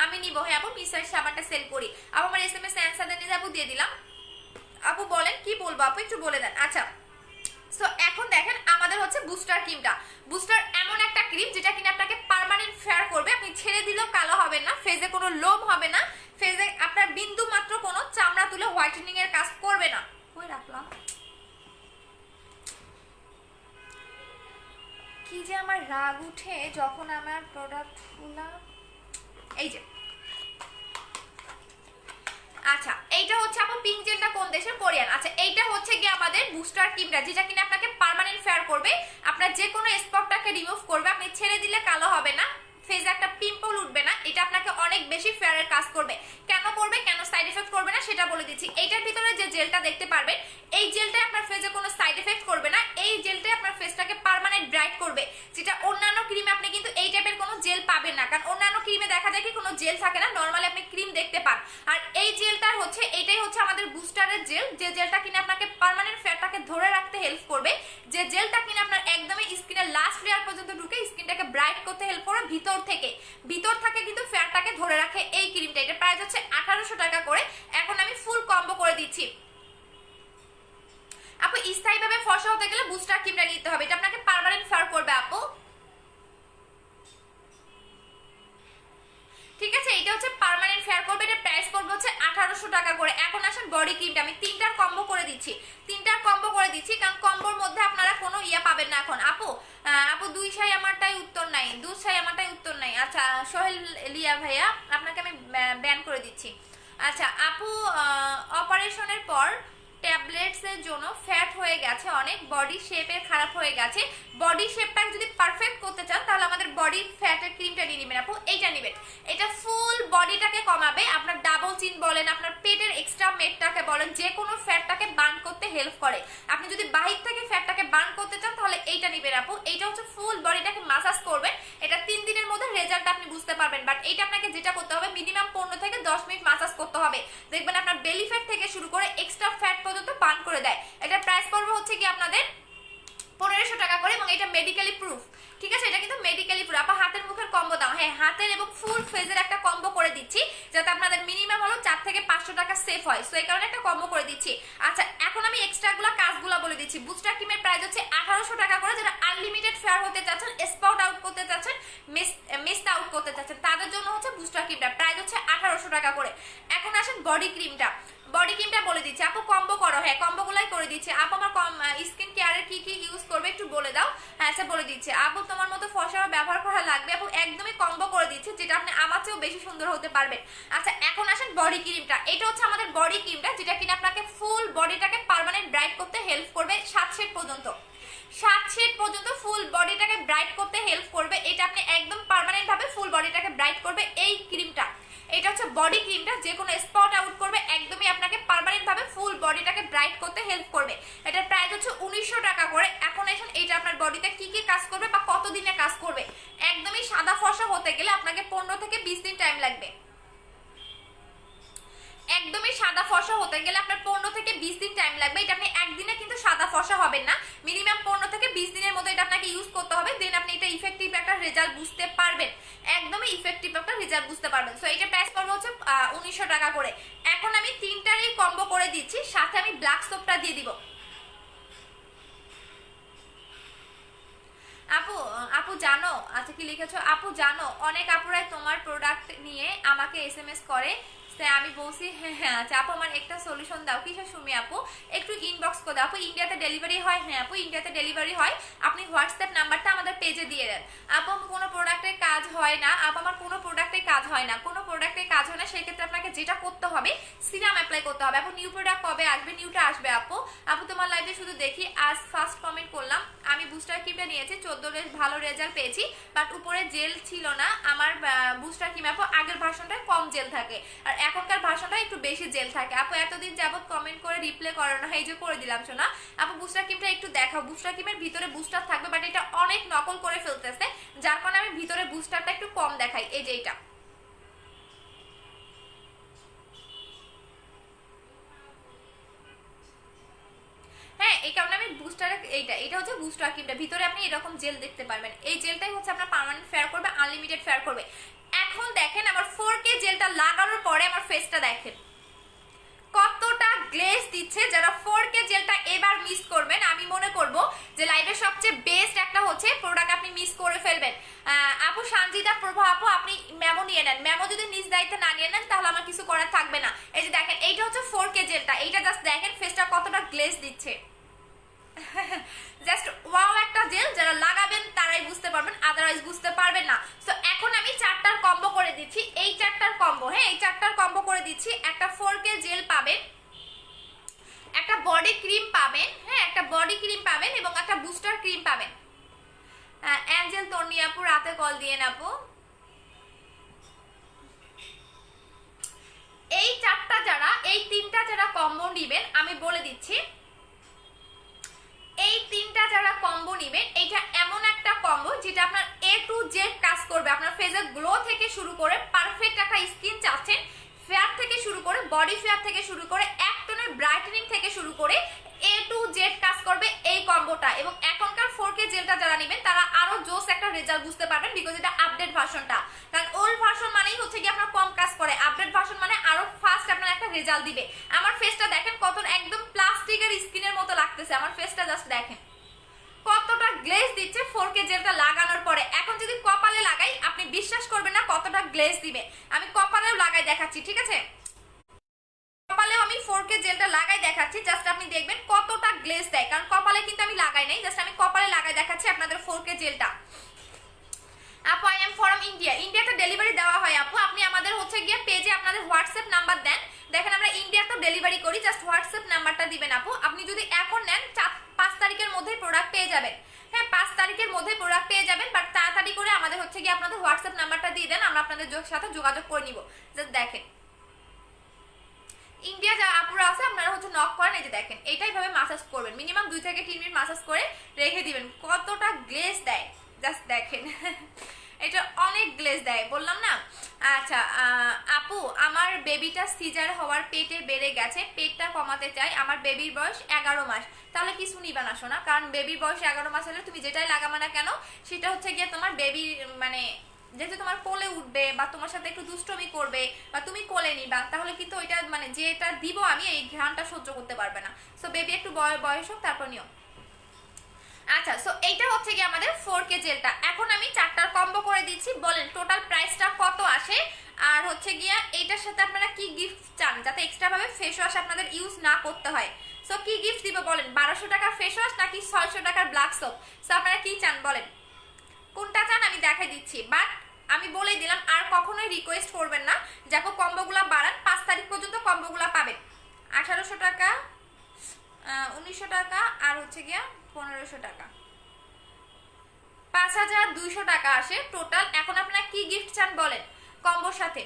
আমি নিব। হ্যাঁ আপু মিসওয়াইট সাবানটা সেল করি আপু। আমার এসএমএস অ্যান্সার দেনে আপু দিয়ে দিলাম আপু। বলেন কি বলবো আপু, একটু বলে দেন। আচ্ছা সো এখন দেখেন আমাদের হচ্ছে বুস্টার ক্রিমটা। বুস্টার এমন একটা ক্রিম যেটা কিনা আপনাকে পার্মানেন্ট ফেয়ার করবে, আপনি ছেড়ে দিলেও কালো হবে না, ফেজে কোনো লোম হবে না, ফেজে আপনার বিন্দু মাত্র কোনো চামড়া তুলে হোয়াইটেনিং এর কাজ করবে না। কই রাখলাম কি যে আমার রাগ উঠে যখন আমার প্রোডাক্টগুলা, এই যে আচ্ছা এইটা হচ্ছে আপু পিঙ্ক জেলটা কোন দেশের? কোরিয়ান। আচ্ছা এইটা হচ্ছে গিয়ে আমাদের বুস্টার ক্রিমটা, যেটা কিনা আপনাকে পার্মানেন্ট ফেয়ার করবে, আপনার যে কোনো স্পটটাকে রিমুভ করবে, আপনি ছেড়ে দিলে কালো হবে না, ফেজে একটা পিম্পল উঠবে না, এটা আপনাকে অনেক বেশি ফেয়ারের কাজ করবে। কেন করবে, কেন সাইড এফেক্ট করবে না সেটা বলে দিচ্ছি। এইটার ভিতরে যে জেলটা দেখতে পারবেন, এই জেলটাই আপনার ফেজে কোনো সাইড এফেক্ট করবে না, এই জেলটাই আপনার ফেসটাকে পার্মানেন্ট ব্রাইট করবে, যেটা অন্যান্য ক্রিমে আপনি কিন্তু এই টাইপের কোনো জেল পাবেন না। কারণ অন্যান্য ক্রিমে দেখা যায় কি কোনো জেল থাকে না, নর্মালি আপনি ক্রিম দেখতে পান, আর এই জেলটার হচ্ছে এটাই হচ্ছে আমাদের বুস্টারের জেল, যে জেলটা কিনা আপনাকে পার্মানেন্ট ফেয়ারটাকে ধরে রাখতে হেল্প করবে, যে জেলটা কিনা আপনার একদমই স্কিনের লাস্ট লেয়ার পর্যন্ত ঢুকে স্কিনটাকে ব্রাইট করতে হেল্প করে ভিতর থেকে কিন্তু ফেয়ারটাকে ধরে রাখে এই ক্রিমটা। এটা প্রাইস হচ্ছে 1800 টাকা করে। এখন আমি ফুল কম্বো করে দিচ্ছি আপু। স্থায়ীভাবে ফর্সা হতে গেলে বুস্টার ক্রিমটা নিতে হবে, এটা আপনাকে পার্মানেন্ট ফেয়ার করবে আপু। ঠিক আছে এটা হচ্ছে পার্মানেন্ট ফেয়ার করবে, এটা প্রাইস পড়বে হচ্ছে 1800 টাকা করে। এখন আসেন বডি ক্রিমটা, আমি তিনটার কম্বো করে দিচ্ছি, কারণ কম্বোর মধ্যে আপনারা কোনো ইয়া পাবেন না এখন আপু। আপু দুই সাই আমারটাই উত্তর নাই, দুই সাই আমারটাই উত্তর নাই। আচ্ছা সোহেল লিয়া ভাইয়া আপনাকে আমি ব্যান করে দিচ্ছি। আচ্ছা আপু অপারেশনের পর ট্যাবলেটস এর জন্য ফ্যাট হয়ে গেছে অনেক, বডি শেপের খারাপ হয়ে গেছে, বডি শেপটা যদি পারফেক্ট করতে চান তাহলে আমাদের বডি ফ্যাটের ক্রিমটা নিয়ে নেবেন আপু। এইটা নেবেন, এটা ফুল বডিটাকে কমাবে, আপনার ডাবল চিন বলেন, আপনার পেটের এক্সট্রা মেটটাকে বলেন, যে কোনো ফ্যাটটাকে বার্ন করতে হেল্প করে। আপনি যদি বাহির থেকে ফ্যাটটাকে বার্ন করতে চান তাহলে এইটা নেবেন আপু। এইটা হচ্ছে ফুল বডিটাকে মাসাজ করবেন, এটা 3 দিনের মধ্যে রেজাল্ট আপনি বুঝতে পারবেন। বাট এইটা আপনাকে যেটা করতে হবে মিনিমাম 15 থেকে 10 মিনিট মাসাজ করতে হবে, দেখবেন আপনার বেলি ফ্যাট থেকে শুরু করে এক্সট্রা ফ্যাট পর্যন্ত বার্ন আপনাদের 1500 টাকা করে এবং এটা মেডিকেলি প্রুফ, ঠিক আছে? এটা কিন্তু মেডিকেলি প্রুফ। আপা হাতের মুখের কম্বো দাও। হ্যাঁ, হাতের এবং ফুল ফেজের একটা কম্বো করে দিচ্ছি যাতে আপনাদের মিনিমাম হলো 4 থেকে 500 টাকা সেভ হয়, সো এই কারণে একটা কম্বো করে দিচ্ছি। আচ্ছা, এখন আমি এক্সট্রাগুলো কাজগুলো বলে দিচ্ছি। বুস্টার ক্রিমের প্রাইস হচ্ছে 1800 টাকা করে। যারা আনলিমিটেড ফেয়ার হতে চাচ্ছেন, স্পট আউট করতে চাচ্ছেন, মিস আউট করতে চাচ্ছেন, তাদের জন্য হচ্ছে বুস্টার ক্রিমটা প্রাইস হচ্ছে 1800 টাকা করে। এখন আসেন বডি ক্রিমটা। বডি ক্রিমটা বলে দিচ্ছি আপু, কম্বো করো। হ্যাঁ, কম্বোগুলাই করে দিচ্ছি আপু। আমার স্কিন কেয়ারের কি কি ইউজ করবে একটু বলে দাও। হ্যাঁ, আচ্ছা বলে দিচ্ছি আপু, তোমার মতো ফর্সা ব্যবহার করা লাগবে আপু, একদমই কম্বো করে দিচ্ছি যেটা আপনি আমার চেয়েও বেশি সুন্দর হতে পারবেন। আচ্ছা, এখন আসেন বডি ক্রিমটা। এটা হচ্ছে আমাদের বডি ক্রিমটা যেটা কিনা আপনাকে ফুল বডিটাকে পার্মানেন্ট ব্রাইট করতে হেল্প করবে 7 শেড পর্যন্ত। 7 শেড পর্যন্ত ফুল বডিটাকে ব্রাইট করতে হেল্প করবে। এটা আপনি একদম পার্মানেন্ট ভাবে ফুল বডিটাকে ব্রাইট করবে এই ক্রিমটা। এটা হচ্ছে বডি ক্রিমটা, যে কোনো স্পট আউট করবে, একদমই আপনাকে পার্মানেন্ট ভাবে ফুল বডিটাকে ব্রাইট করতে হেল্প করবে। এটার প্রাইস হচ্ছে 1900 টাকা করে। এখন এসে এটা আপনার বডিতে কি কি কাজ করবে বা কতদিনে কাজ করবে। একদমই সাদা ফর্সা হতে গেলে আপনাকে 15 থেকে 20 দিন টাইম লাগবে। একদমই সাদা ফর্সা হতে গেলে আপনার 15 থেকে 20 দিন টাইম লাগবে। এটা আপনি একদিনে কিন্তু সাদা ফর্সা হবেন না, মিনিমাম 15 থেকে 20 দিনের মধ্যে এটা আপনাকে ইউজ করতে হবে। দেন আপনি এটা ইফেক্টিভ একটা রেজাল্ট বুঝতে পারবেন, একদমই ইফেক্টিভ একটা রেজাল্ট বুঝতে পারবেন। সো এটা প্রাইস পড়বে হচ্ছে 1900 টাকা করে। এখন আমি তিনটারই কম্বো করে দিচ্ছি, সাথে আমি ব্ল্যাক সোপটা দিয়ে দিব। আপু আপু জানো, আচ্ছা কি লিখেছো আপু, জানো অনেক আপুরাই তোমার প্রোডাক্ট নিয়ে আমাকে এসএমএস করে, আমি বলছি হ্যাঁ হ্যাঁ। আচ্ছা আপু, আমার একটা সলিউশন দাও। কিসের সুমি আপু, একটু ইনবক্স করে দাও। আপু ইন্ডিয়াতে ডেলিভারি হয়? হ্যাঁ আপু, ইন্ডিয়াতে ডেলিভারি হয়। আপনি হোয়াটসঅ্যাপ নাম্বারটা আমাদের পেজে দিয়ে দেন। আপু কোনো প্রোডাক্টের কাজ হয় না আপু, আমার কোনো প্রোডাক্টের কাজ হয় না, কোনো প্রোডাক্টের কাজ হয় না। সেক্ষেত্রে আপনাকে যেটা করতে হবে সিরাম অ্যাপ্লাই করতে হবে। আপু নিউ প্রোডাক্ট কবে আসবে? নিউটা আসবে আপু। আপু তোমার লাইভে শুধু দেখি, আজ ফার্স্ট কমেন্ট করলাম। আমি বুস্টার ক্রিমটা নিয়েছি, 14 ভালো রেজাল্ট পেয়েছি, বাট উপরে জেল ছিল না। আমার বুস্টার ক্রিম আপু আগের ভার্সনটায় কম জেল থাকে, আর এখনকার ভার্সনটা একটু বেশি জেল থাকে। আপু এতদিন যাবত কমেন্ট করে রিপ্লাই করো না, এই যে করে দিলাম শোনা। আপু বুস্টার ক্রিমটা একটু দেখাও। বুস্টার ক্রিমের ভিতরে বুস্টার থাকবে, বাট এটা অনেক নকল করে ফেলতেছে, যার কারণে আমি ভিতরে বুস্টারটা একটু কম দেখাই। এই যে এটা, হ্যাঁ এই কারণে আমি বুস্টার, এটা হচ্ছে বুস্টার ক্রিমটা, ভিতরে আপনি এরকম জেল দেখতে পারবেন। এই জেলটাই হচ্ছে আপনার পার্মানেন্ট ফেয়ার করবে, আনলিমিটেড ফেয়ার করবে। এখন দেখেন আমার 4K জেলটা লাগানোর পরে আমার ফেসটা দেখেন কতটা গ্লেজ দিচ্ছে। যারা 4K জেলটা এবার মিস করবেন, আমি মনে করব যে লাইভের সবচেয়ে বেস্ট একটা হচ্ছে প্রোডাক্ট আপনি মিস করে ফেলবেন। আপু সানজিদা প্রভা আপু, আপনি মেমো নিয়ে নেন। মেমো যদি নিজ দায়িত্বে না নিয়ে নেন তাহলে আমার কিছু করার থাকবে না। এই যে দেখেন, এইটা হচ্ছে 4K জেলটা, এইটা জাস্ট দেখেন ফেসটা কতটা গ্লেজ দিচ্ছে। জাস্ট ওয়াও একটা জেল, যারা লাগাবেন তারাই বুঝতে পারবেন, আদারওয়াইজ বুঝতে পারবেন না। সো এখন আমি 4টার কম্বো করে দিচ্ছি, এই 4টার কম্বো। হ্যাঁ, এই 4টার কম্বো করে দিচ্ছি। একটা 4K জেল পাবেন, একটা বডি ক্রিম পাবেন, হ্যাঁ একটা বডি ক্রিম পাবেন এবং একটা বুস্টার ক্রিম পাবেন। অ্যাঞ্জেল তন্নি আপু রাতে কল দিয়ে আপু। এই 4টা যারা, এই 3টা যারা কম্বো নিবেন, আমি বলে দিচ্ছি এই 3টা যারা কম্বো নিবেন, এটা এমন একটা কম্বো যেটা আপনার A to Z কাজ করবে। আপনার ফেসের গ্লো থেকে শুরু করে পারফেক্ট একটা স্কিন চাচ্ছেন, ফেয়ার থেকে শুরু করে বডি ফেয়ার থেকে শুরু করে এক টোনের ব্রাইটেনিং থেকে শুরু করে A to Z কাজ করবে এই কম্বোটা। এবং এখনকার 4K জেলটা যারা নেবেন তারা আরো জোস একটা রেজাল্ট বুঝতে পারবেন, বিকজ এটা আপডেট ভার্সনটা। কারণ ওল্ড ভার্সন মানেই হচ্ছে কি আপনার কম কাজ করে, আপডেট ভার্সন মানে আরো ফাস্ট আপনার একটা রেজাল্ট দিবে। আমার ফেসটা দেখেন কত একদম প্লাস্টিকের স্কিনের মতো লাগতেছে, আমার ফেসটা জাস্ট দেখেন কতটা গ্লেজ দিচ্ছে 4K জেলটা লাগানোর পরে। এখন যদি কপালে লাগাই আপনি বিশ্বাস করবেন না কতটা গ্লেজ দিবে। আমি কপালেও লাগাই দেখাচ্ছি, ঠিক আছে? কপালেও আমি 4K জেলটা লাগাই দেখাচ্ছি, জাস্ট আপনি দেখবেন কতটা গ্লেজ দেয়। কারণ কপালে কিন্তু আমি লাগাই নাই, জাস্ট আমি কপালে লাগাই দেখাচ্ছি আপনাদের 4K জেলটা। আপু আই এম ফ্রম ইন্ডিয়া। ইন্ডিয়াতে ডেলিভারি দেওয়া হয় আপু, আপনি আমাদের হচ্ছে গিয়ে পেজে আপনাদের হোয়াটসঅ্যাপ নাম্বার দেন। দেখেন আমরা ইন্ডিয়াতে ডেলিভারি করি, জাস্ট হোয়াটসঅ্যাপ নাম্বারটা দিবেন আপু। আপনি যদি এখন নেন 5 তারিখের মধ্যে প্রোডাক্ট পেয়ে যাবেন। হ্যাঁ 5 তারিখের মধ্যে প্রোডাক্ট পেয়ে যাবেন, বাট তাড়াতাড়ি করে আমাদের হচ্ছে গিয়ে আপনাদের হোয়াটসঅ্যাপ নাম্বারটা দিয়ে দেন, আমরা আপনাদের সাথে যোগাযোগ করে নিব। জাস্ট দেখেন ইন্ডিয়া যা আপুরা আছে আপনারা হচ্ছে নক করেন। এই যে দেখেন এইটাই ভাবে মাসাজ করবেন, মিনিমাম 2 থেকে 3 মিনিট মাসাজ করে রেখে দিবেন, কতটা গ্লেজ দেয় জাস্ট দেখেন। এটা অনেক গ্লেজ দেয়, বললাম না। আচ্ছা আপু, আমার বেবিটা সিজার হওয়ার পেটে বেড়ে গেছে, পেটটা কমাতে চাই, আমার বেবির বয়স 11 মাস। তাহলে কিছু নিবা না শোনা, কারণ বেবির বয়স 11 মাস হলে তুমি যেটাই লাগাবা না কেন সেটা হচ্ছে গিয়ে তোমার বেবি মানে যেহেতু তোমার কোলে উঠবে বা তোমার সাথে একটু দুষ্টমি করবে বা তুমি কোলে নিবা, তাহলে কিন্তু ওইটা মানে যেটা দিব আমি এই ঘ্রাণটা সহ্য করতে পারবে না। সো বেবি একটু বয়স হোক তারপর নিও। আচ্ছা, সো এইটা হচ্ছে কি আমাদের 4K জেলটা। এখন আমি চারটার কম্বো করে দিচ্ছি, বলেন টোটাল প্রাইসটা কত আসে, আর হচ্ছে গিয়া এইটার সাথে আপনারা কি গিফট চান যাতে এক্সট্রা ভাবে ফেস ওয়াশ আপনাদের ইউজ না করতে হয়। সো কি গিফট দিব বলেন, 1200 টাকার ফেস ওয়াশ নাকি 600 টাকার ব্ল্যাক সোপ? সো আপনারা কি চান বলেন, কোনটা চান আমি দেখাই দিচ্ছি। বাট আমি বলে দিলাম আর কখনোই রিকোয়েস্ট করবেন না যাকে কম্বোগুলা বাড়ান, 5 তারিখ পর্যন্ত কম্বোগুলা পাবেন। 1800 টাকা, 1900 টাকা, আর হচ্ছে গিয়া 1500 টাকা, 5200 টাকা আসে টোটাল। এখন আপনারা কি গিফট চান বলেন কম্বোর সাথে।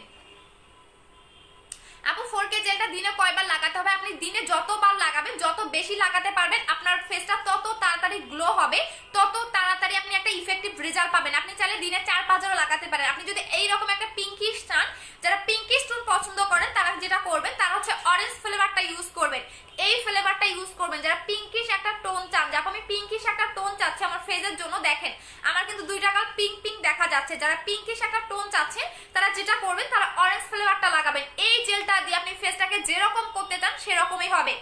আপু 4K জেলটা দিনে কয়বার লাগাতে হবে? আপনি দিনে যতবার লাগাবেন, যত বেশি লাগাতে পারবেন আপনার ফেসটা তত তাড়াতাড়ি গ্লো হবে, তত তাড়াতাড়ি আপনি একটা ইফেক্টিভ রেজাল্ট পাবেন। আপনি চাইলে দিনে 4-5বারও লাগাতে পারেন। আপনি যদি এইরকম একটা পিঙ্কিশ চান, যারা পিঙ্কিশ টোন পছন্দ করেন তারা যেটা করবেন তারা হচ্ছে অরেঞ্জ ফ্লেভারটা ইউজ করবেন, এই ফ্লেভারটা ইউজ করবেন। যারা পিঙ্কিশ একটা টোন চান, যারা আমি পিঙ্কিশ একটা টোন চাচ্ছি আমার ফেসের জন্য, দেখেন আমার কিন্তু 2 টাকা পিঙ্ক পিঙ্ক দেখা যাচ্ছে, যারা পিঙ্কিশ একটা টোন চাচ্ছে তারা যেটা করবেন তারা অরেঞ্জ ফ্লেভারটা লাগাবেন। এই জেলটা দিয়ে আপনি ফেসটাকে যেরকম করতে চান সেরকমই হবে।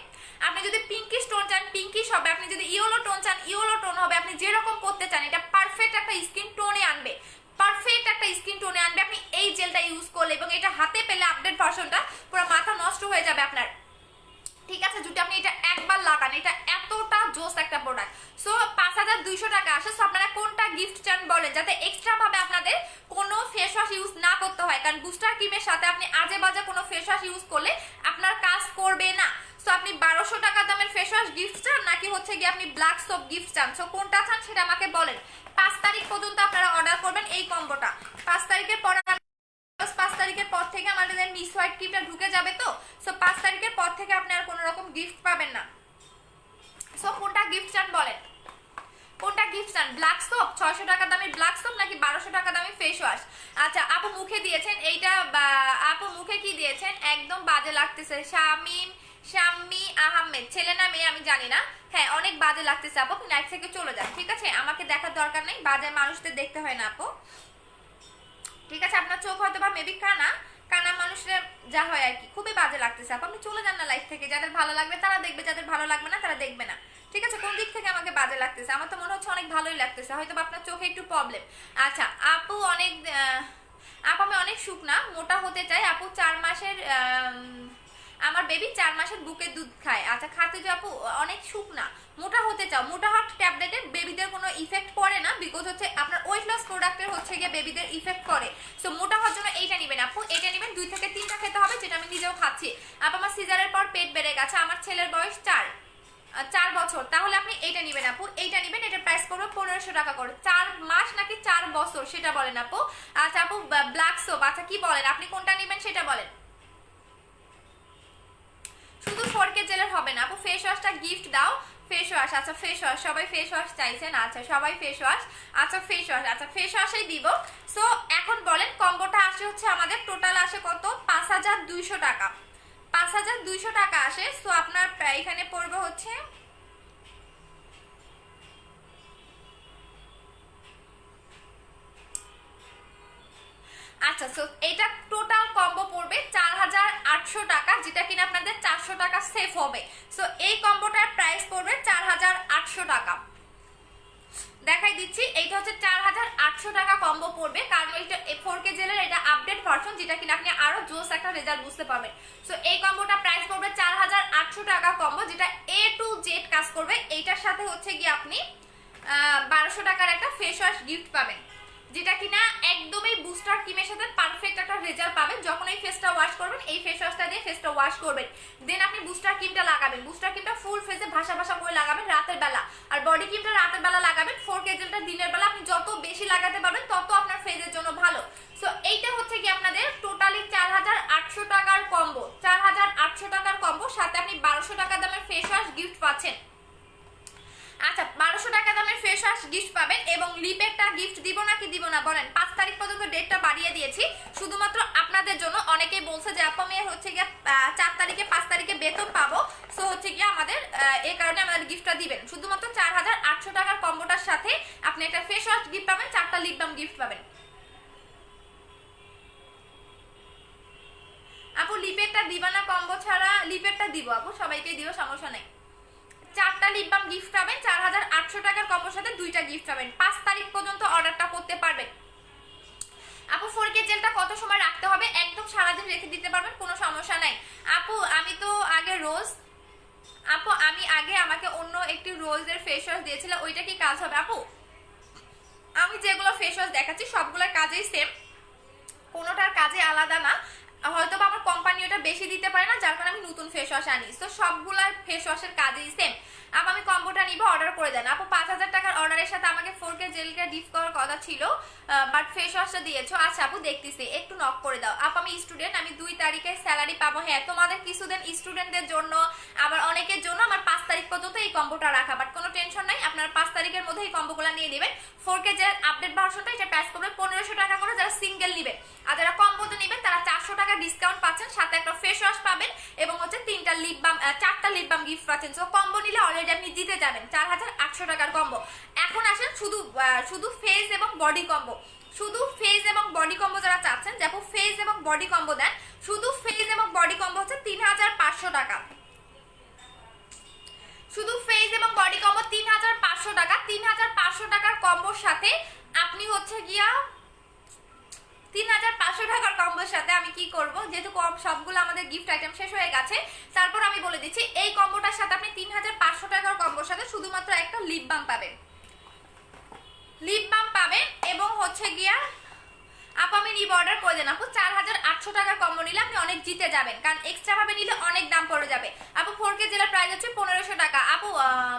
আপনি যদি পিঙ্কিশ টোন চান পিঙ্কিশ হবে, আপনি যদি ইয়েলো টোন চান ইয়েলো টোন হবে, আপনি যেরকম করতে চান এটা পারফেক্ট একটা স্কিন টোনে আনবে, পারফেক্ট একটা স্কিন টোনে আনবে আপনি এই জেলটা ইউজ করলে। এবং এটা হাতে পেলে আপডেট ভার্সনটা পুরো মাথা নষ্ট হয়ে যাবে আপনার, ঠিক আছে? যদি আপনি এটা একবার লাগান, এটা এতটা জোস একটা প্রোডাক্ট। সো 5200 টাকা আসে। সো আপনারা কোনটা গিফট চান বলেন, যাতে এক্সট্রা ভাবে আপনাদের কোনো ফেস ওয়াশ ইউজ না করতে হয়, কারণ বুস্টার ক্রিমের সাথে আপনি আজে বাজে কোনো ফেস ওয়াশ ইউজ করলে আপনার কাজ করবে না। সো আপনি 1200 টাকা দামের ফেস ওয়াশ গিফট চান নাকি হচ্ছে গিয়ে আপনি ব্ল্যাক সোপ গিফট চান? সো কোনটা চান সেটা আমাকে বলেন। 5 তারিখ পর্যন্ত আপনারা অর্ডার করবেন এই কম্বোটা। 5 তারিখের পর 5 তারিখের পর থেকে আমাদের মিস হোয়াইট ক্রিমটা ঢুকে যাবে, তো সো 5 তারিখের পর থেকে আপনি আর কোনো রকম গিফট পাবেন না। সো কোনটা গিফট চান বলেন, কোনটা গিফট চান? ব্ল্যাক সোপ 600 টাকা দামের ব্ল্যাক সোপ নাকি 1200 টাকা দামের ফেস ওয়াশ? আচ্ছা আপু মুখে দিয়েছেন এইটা, আপু মুখে কি দিয়েছেন? একদম বাজে লাগতেছে। শাম্মী আহমেদ, ছেলে না মেয়ে আমি জানি না। হ্যাঁ অনেক বাজে লাগতেছে আপু, আপনি লাইফ থেকে চলে যান, ঠিক আছে? আমাকে দেখার দরকার নেই, বাজে মানুষদের দেখতে হয় না আপু, ঠিক আছে? আপনার চোখ হয়তো বা মেবি কানা, কানা মানুষের যা হয় আর কি, খুবই বাজে লাগতেছে আপু, আপনি চলে যান না লাইফ থেকে। যাদের ভালো লাগবে তারা দেখবে, যাদের ভালো লাগবে না তারা দেখবে না, ঠিক আছে? কোন দিক থেকে আমাকে বাজে লাগতেছে? আমার তো মনে হচ্ছে অনেক ভালোই লাগতেছে, হয়তো বা আপনার চোখে একটু প্রবলেম। আচ্ছা আপু আপু আমি অনেক শুকনা, মোটা হতে চাই আপু, 4 মাসের আমার বেবি 4 মাসের বুকের দুধ খায়। আচ্ছা খাতে যে আপু অনেক শুকনা, মোটা হতে চাও, মোটা হওয়ার ট্যাবলেটে বেবিদের কোনো ইফেক্ট পড়ে না, বিকজ হচ্ছে আপনার ওয়েট লস প্রোডাক্টের হচ্ছে গিয়ে বেবিদের ইফেক্ট করে। সো মোটা হওয়ার জন্য এইটা নেবেন আপু, এটা নেবেন 2 থেকে 3টা খেতে হবে, যেটা আমি নিজেও খাচ্ছি আপু। আমার সিজারের পর পেট বেড়ে গেছে, আমার ছেলের বয়স 4 বছর, তাহলে আপনি এইটা নেবেন আপু, এইটা নেবেন, এটার প্রাইস পড়বে 1500 টাকা করে। 4 মাস নাকি 4 বছর সেটা বলেন আপু। আচ্ছা আপু ব্ল্যাক সোপ, আচ্ছা কি বলেন আপনি কোনটা নেবেন সেটা বলেন। শুধু 4K জেলের হবে না আপু, ফেস ওয়াশটা গিফট দাও। ফেস ওয়াশ, আচ্ছা ফেস ওয়াশ, সবাই ফেস ওয়াশ চাইছেন, আচ্ছা সবাই ফেস ওয়াশ, আচ্ছা ফেস ওয়াশ, আচ্ছা ফেস ওয়াশই দিব। সো এখন বলেন কম্বোটা আসে হচ্ছে আমাদের টোটাল আসে কত? 5200 টাকা, 5200 টাকা আসে। সো আপনার এখানে পড়বে হচ্ছে আচ্ছা, সো এটা টোটাল কম্বো পড়বে 4800 টাকা, যেটা কিনা আপনাদের 400 টাকা সেভ হবে। সো এই কম্বোটার প্রাইস পড়বে 4800 টাকা। দেখাই দিচ্ছি, এইটা হচ্ছে 4800 টাকা কম্বো পড়বে, কারণ এটা 4K জেলের এটা আপডেট ভার্সন, যেটা কিনা আপনি আরো জোস একটা রেজাল্ট বুঝতে পারবেন। সো এই কম্বোটা প্রাইস পড়বে 4800 টাকা কম্বো, যেটা A to Z কাজ করবে। এইটার সাথে হচ্ছে কি আপনি 1200 টাকার একটা ফেস ওয়াশ গিফট পাবেন, যেটা কিনা একদমই বুস্টার ক্রিমের সাথে পারফেক্ট একটা রেজাল্ট পাবেন। যখন এই ফেসটা ওয়াশ করবেন, এই ফেস ওয়াশটা দিয়ে ফেসটা ওয়াশ করবেন, দেন আপনি বুস্টার ক্রিমটা লাগাবেন। বুস্টার ক্রিমটা ফুল ফেসে ভাসা ভাসা করে লাগাবেন রাতের বেলা, আর বডি ক্রিমটা রাতের বেলা লাগাবেন। 4K জেলটা দিনের বেলা। আপনি যত বেশি লাগাতে পারবেন তত আপনার ফেসের জন্য ভালো। সো এইটা হচ্ছে কি আপনাদের টোটালি 4800 টাকার কম্বো, 4800 টাকার কম্বো, সাথে আপনি 1200 টাকা দামের ফেস ওয়াশ গিফট পাচ্ছেন। আচ্ছা 1200 টাকা দামের ফেস ওয়াশ গিফট পাবেন এবং লিপেরটা গিফট দিব নাকি দিব না বলেন? 5 তারিখ পর্যন্ত ডেটটা বাড়িয়ে দিয়েছি শুধুমাত্র আপনাদের জন্য। অনেকেই বলছে যে আপু আমি হচ্ছে গিয়ে 4 তারিখে 5 তারিখে বেতন পাবো, সো হচ্ছে গিয়ে আমাদের এই কারণে আমাদের গিফটটা দিবেন। শুধুমাত্র 4800 টাকার কম্বোটার সাথে আপনি একটা ফেস ওয়াশ গিফট পাবেন, 4টা লিপ বাম গিফট পাবেন। আপু লিপেরটা দিবা না কম্বো ছাড়া? লিপেরটা দিব আপু, সবাইকে দিব, সমস্যা নেই। 4টা লিপ বাম গিফট পাবেন, 4800 টাকার কম্বোর সাথে 2টা গিফট পাবেন। 5 তারিখ পর্যন্ত অর্ডারটা করতে পারবেন। আপু 4K জেলটা কত সময় রাখতে হবে? একদম সারাদিন রেখে দিতে পারবেন, কোনো সমস্যা নাই। আপু আমি তো আগে আমাকে অন্য একটি রোজের ফেস ওয়াশ দিয়েছিল, ওইটা কি কাজ হবে? আপু আমি যেগুলো ফেস ওয়াশ দেখাচ্ছি সবগুলোর কাজেই সেম, কোনোটার কাজে আলাদা না। হয়তো বা আমার কোম্পানি ওটা বেশি দিতে পারে না, যার কারণে আমি নতুন ফেস ওয়াশ আনি। তো সবগুলার ফেস ওয়াশের কাজেই সেম। আপু আমি কম্বোটা নিব, অর্ডার করে দেন। আপু 5000 টাকার অর্ডারের সাথে আমাকে 4K জেলটা গিফট করার কথা ছিল, বাট ফেস ওয়াশটা দিয়েছো। আচ্ছা আপু দেখতেছি, একটু নক করে দাও। আপু আমি স্টুডেন্ট, আমি 2 তারিখে স্যালারি পাবো। হ্যাঁ তোমাদের কিছুদিন স্টুডেন্টদের জন্য, আবার অনেকের জন্য আমার 5 তারিখ পর্যন্ত এই কম্বোটা রাখা, বাট কোনো টেনশন নাই, আপনারা 5 তারিখের মধ্যে এই কম্বোগুলো নিয়ে নেবেন। 4K জেল আপডেট ভার্সনটা এটা প্রাইস করবে 1500 টাকা করে যারা সিঙ্গেল নেবেন, আর যারা কম্বোতে নেবেন তারা 400 টাকা ডিসকাউন্ট পাচ্ছেন, সাথে একটা ফেস ওয়াশ পাবেন এবং হচ্ছে 4টা লিপ বাম গিফট পাচ্ছেন। সো কম্বো নিলে অলরেডি আপনি জিতে যাবেন 4800 টাকার কম্বো। এখন আসেন শুধু ফেস এবং বডি কম্বো। শুধু ফেস এবং বডি কম্বো যারা চাচ্ছেন, দেখো ফেস এবং বডি কম্বো দেন, শুধু ফেস এবং বডি কম্বো হচ্ছে 3500 টাকা। শুধু ফেস এবং বডি কম্বো 3500 টাকা। 3500 টাকার কম্বোর সাথে আপনি হচ্ছে গিয়া 3500 টাকার কম্বোর সাথে আমি কি করব, যেহেতু সবগুলো আমাদের গিফট আইটেম শেষ হয়ে গেছে, তারপর আমি বলে দিচ্ছি এই কম্বোটার সাথে আপনি 3500 টাকার কম্বোর সাথে শুধুমাত্র একটা লিপ বাম পাবেন। লিপ বাম পাবেন এবং হচ্ছে গিয়া আপু আমি নিব, অর্ডার করে দেন। আপু 4800 টাকার কম্বো নিলে আপনি অনেক জিতে যাবেন, কারণ এক্সট্রা ভাবে নিলে অনেক দাম পড়ে যাবে। আপু 4K জেলার প্রাইস হচ্ছে 1500 টাকা। আপু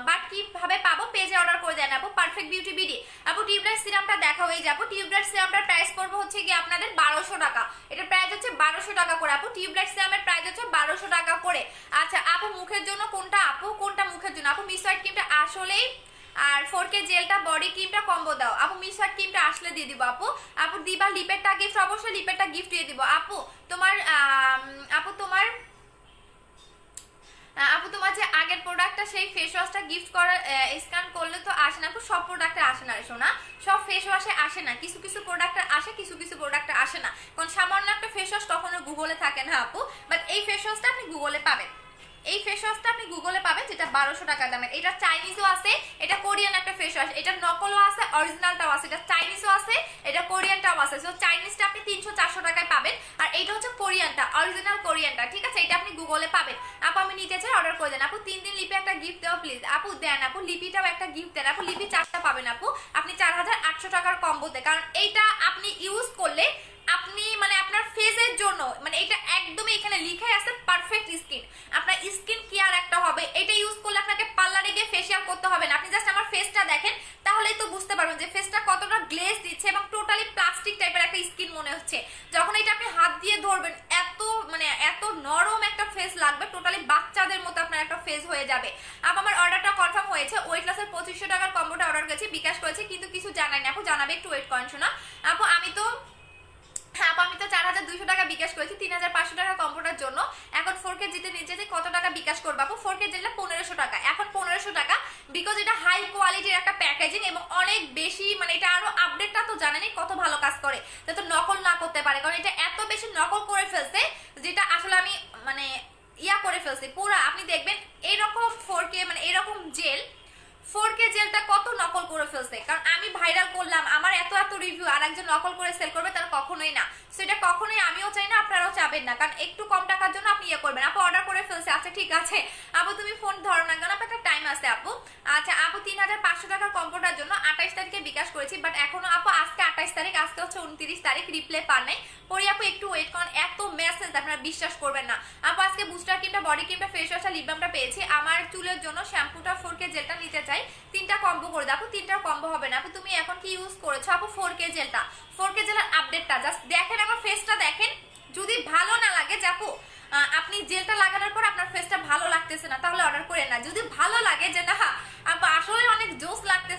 বাট কিভাবে পাবো? পেজে অর্ডার করে দেন আপু, পারফেক্ট বিউটি বিডি। আপু টিউবলাইট সিরামটা দেখা হয়ে যাবো। টিউবলাইট সিরামটার প্রাইস পড়বে হচ্ছে গিয়ে আপনাদের 1200 টাকা। এটা প্রাইস হচ্ছে 1200 টাকা করে। আপু টিউবলাইট সিরামের প্রাইস হচ্ছে 1200 টাকা করে। আচ্ছা আপু মুখের জন্য কোনটা? আপু কোনটা মুখের জন্য? আপু মিস হোয়াইট ক্রিমটা আসলেই, আর 4K জেলটা বডি ক্রিমটা কম্বো দাও। আপু মিস হোয়াইট ক্রিমটা আসলে দিয়ে দিব। আপু দিবা লিপেরটা গিফট, অবশ্যই লিপেরটা গিফট দিয়ে দিব। আপু তোমার যে আগের প্রোডাক্টটা সেই ফেস ওয়াশটা গিফট করার স্ক্যান করলে তো আসে না। আপু সব প্রোডাক্টে আসে না রে সোনা, সব ফেস ওয়াশে আসে না, কিছু কিছু প্রোডাক্টে আসে, কিছু কিছু প্রোডাক্টে আসে না। কারণ সামান্য একটা ফেস ওয়াশ কখনো গুগলে থাকে না আপু, বাট এই ফেস ওয়াশটা আপনি গুগলে পাবেন। এই ফেস ওয়াশটা আপনি গুগলে পাবেন, যেটা 1200 টাকা দামের। এটা চাইনিজও আছে, এটা কোরিয়ান একটা ফেস ওয়াশ, এটা নকলও আছে, অরিজিনালটাও আছে। এটা চাইনিজও আছে, এটা কোরিয়ানটাও আছে। সো চাইনিজটা আপনি 300-400 টাকায় পাবেন, আর এইটা হচ্ছে কোরিয়ানটা, অরিজিনাল কোরিয়ানটা, ঠিক আছে? এটা আপনি গুগলে পাবেন। আপু আমি নিতে চাই, অর্ডার করে দেন। আপু 3 দিন লিপি একটা গিফট দাও প্লিজ। আপু দেন, আপু লিপিটাও একটা গিফট দেন। আপু লিপি 4টা পাবেন আপু, আপনি 4800 টাকার কম্বোতে। কারণ এইটা আপনি ইউজ করলে আপনি মানে আপনার ফেসের জন্য, মানে এটা একদমই এখানে লিখে আছে পারফেক্ট স্কিন, আপনার স্কিন কেয়ার একটা হবে। এটা ইউজ করলে আপনাকে পার্লারে গিয়ে ফেসিয়াল করতে হবে না। আপনি জাস্ট আমার ফেসটা দেখেন, তাহলেই তো বুঝতে পারবেন যে ফেসটা কতটা গ্লেজ দিচ্ছে এবং টোটালি প্লাস্টিক টাইপের একটা স্কিন মনে হচ্ছে। যখন এটা আপনি হাত দিয়ে ধরবেন, এত নরম একটা ফেস লাগবে, টোটালি বাচ্চাদের মতো আপনার একটা ফেস হয়ে যাবে। আমার অর্ডারটা কনফার্ম হয়েছে। ওয়েট লসের 2500 টাকার কম্বোটা অর্ডার করেছি, বিকাশ করেছি, কিন্তু কিছু জানাই না। আপু জানাবে, একটু ওয়েট করেন শোনা। আপু আমি তো 4200 টাকা বিকাশ করেছি 3500 টাকা কম্বোটার জন্য। এখন 4K জিতে নিচে যে কত টাকা বিকাশ করবো আপু? 4K জেলটা 1500 টাকা, এখন 1500 টাকা, বিকজ এটা হাই কোয়ালিটির একটা প্যাকেজিং এবং অনেক বেশি, মানে এটা আরো আপডেটটা তো জানেনই কত ভালো কাজ করে, যাতে নকল না করতে পারে। কারণ এটা এত বেশি নকল করে ফেলছে, যেটা আসলে আমি মানে করে ফেলছি পুরা। আপনি দেখবেন এরকম 4K মানে এরকম জেল 4K জেলটা কত নকল করে ফেলছে। কারণ আমি ভাইরাল করলাম, আমার এত রিভিউ, আর একজন নকল করে সেল করবে, তার কখনোই না। সেটা কখনোই আমিও চাই না, আপনারাও চাবেন না, কারণ একটু কম টাকার জন্য আপনি করবেন। আপু অর্ডার করে ফেলছে, আচ্ছা ঠিক আছে। আপু তুমি ফোন ধরো না কেন? আপনার একটা টাইম আছে আপু। আচ্ছা আপু 3500 টাকার কম্বোটার জন্য 28 তারিখে বিকাশ করেছি, বাট এখনো আপু আজকে 28 তারিখ, আজকে হচ্ছে 29 তারিখ, রিপ্লে পার নাই। পরে আপু একটু ওয়েট করুন, এত মেসেজ আপনারা বিশ্বাস করবেন না। আপু আজকে বুস্টার ক্রিমটা, বডি ক্রিমটা, ফেস ওয়াশটা, লিপ বামটা পেয়েছি। আমার চুলের জন্য শ্যাম্পুটা 4K জেলটা নিতে চাই, 3টা কম্বো করে দাও। আপু 3টার কম্বো হবে না। আপু তুমি এখন কি ইউজ করেছো? আপু 4K জেলটা, 4K জেলের আপডেটটা জাস্ট দেখেন, আমার ফেসটা দেখেন। যদি ভালো না লাগে যে আপু আপনি জেলটা লাগানোর পর আপনার ফেসটা ভালো লাগতেছে না, তাহলে অর্ডার করে না। যদি ভালো লাগে যে না আপু আসলে অনেক জোস লাগতেছে,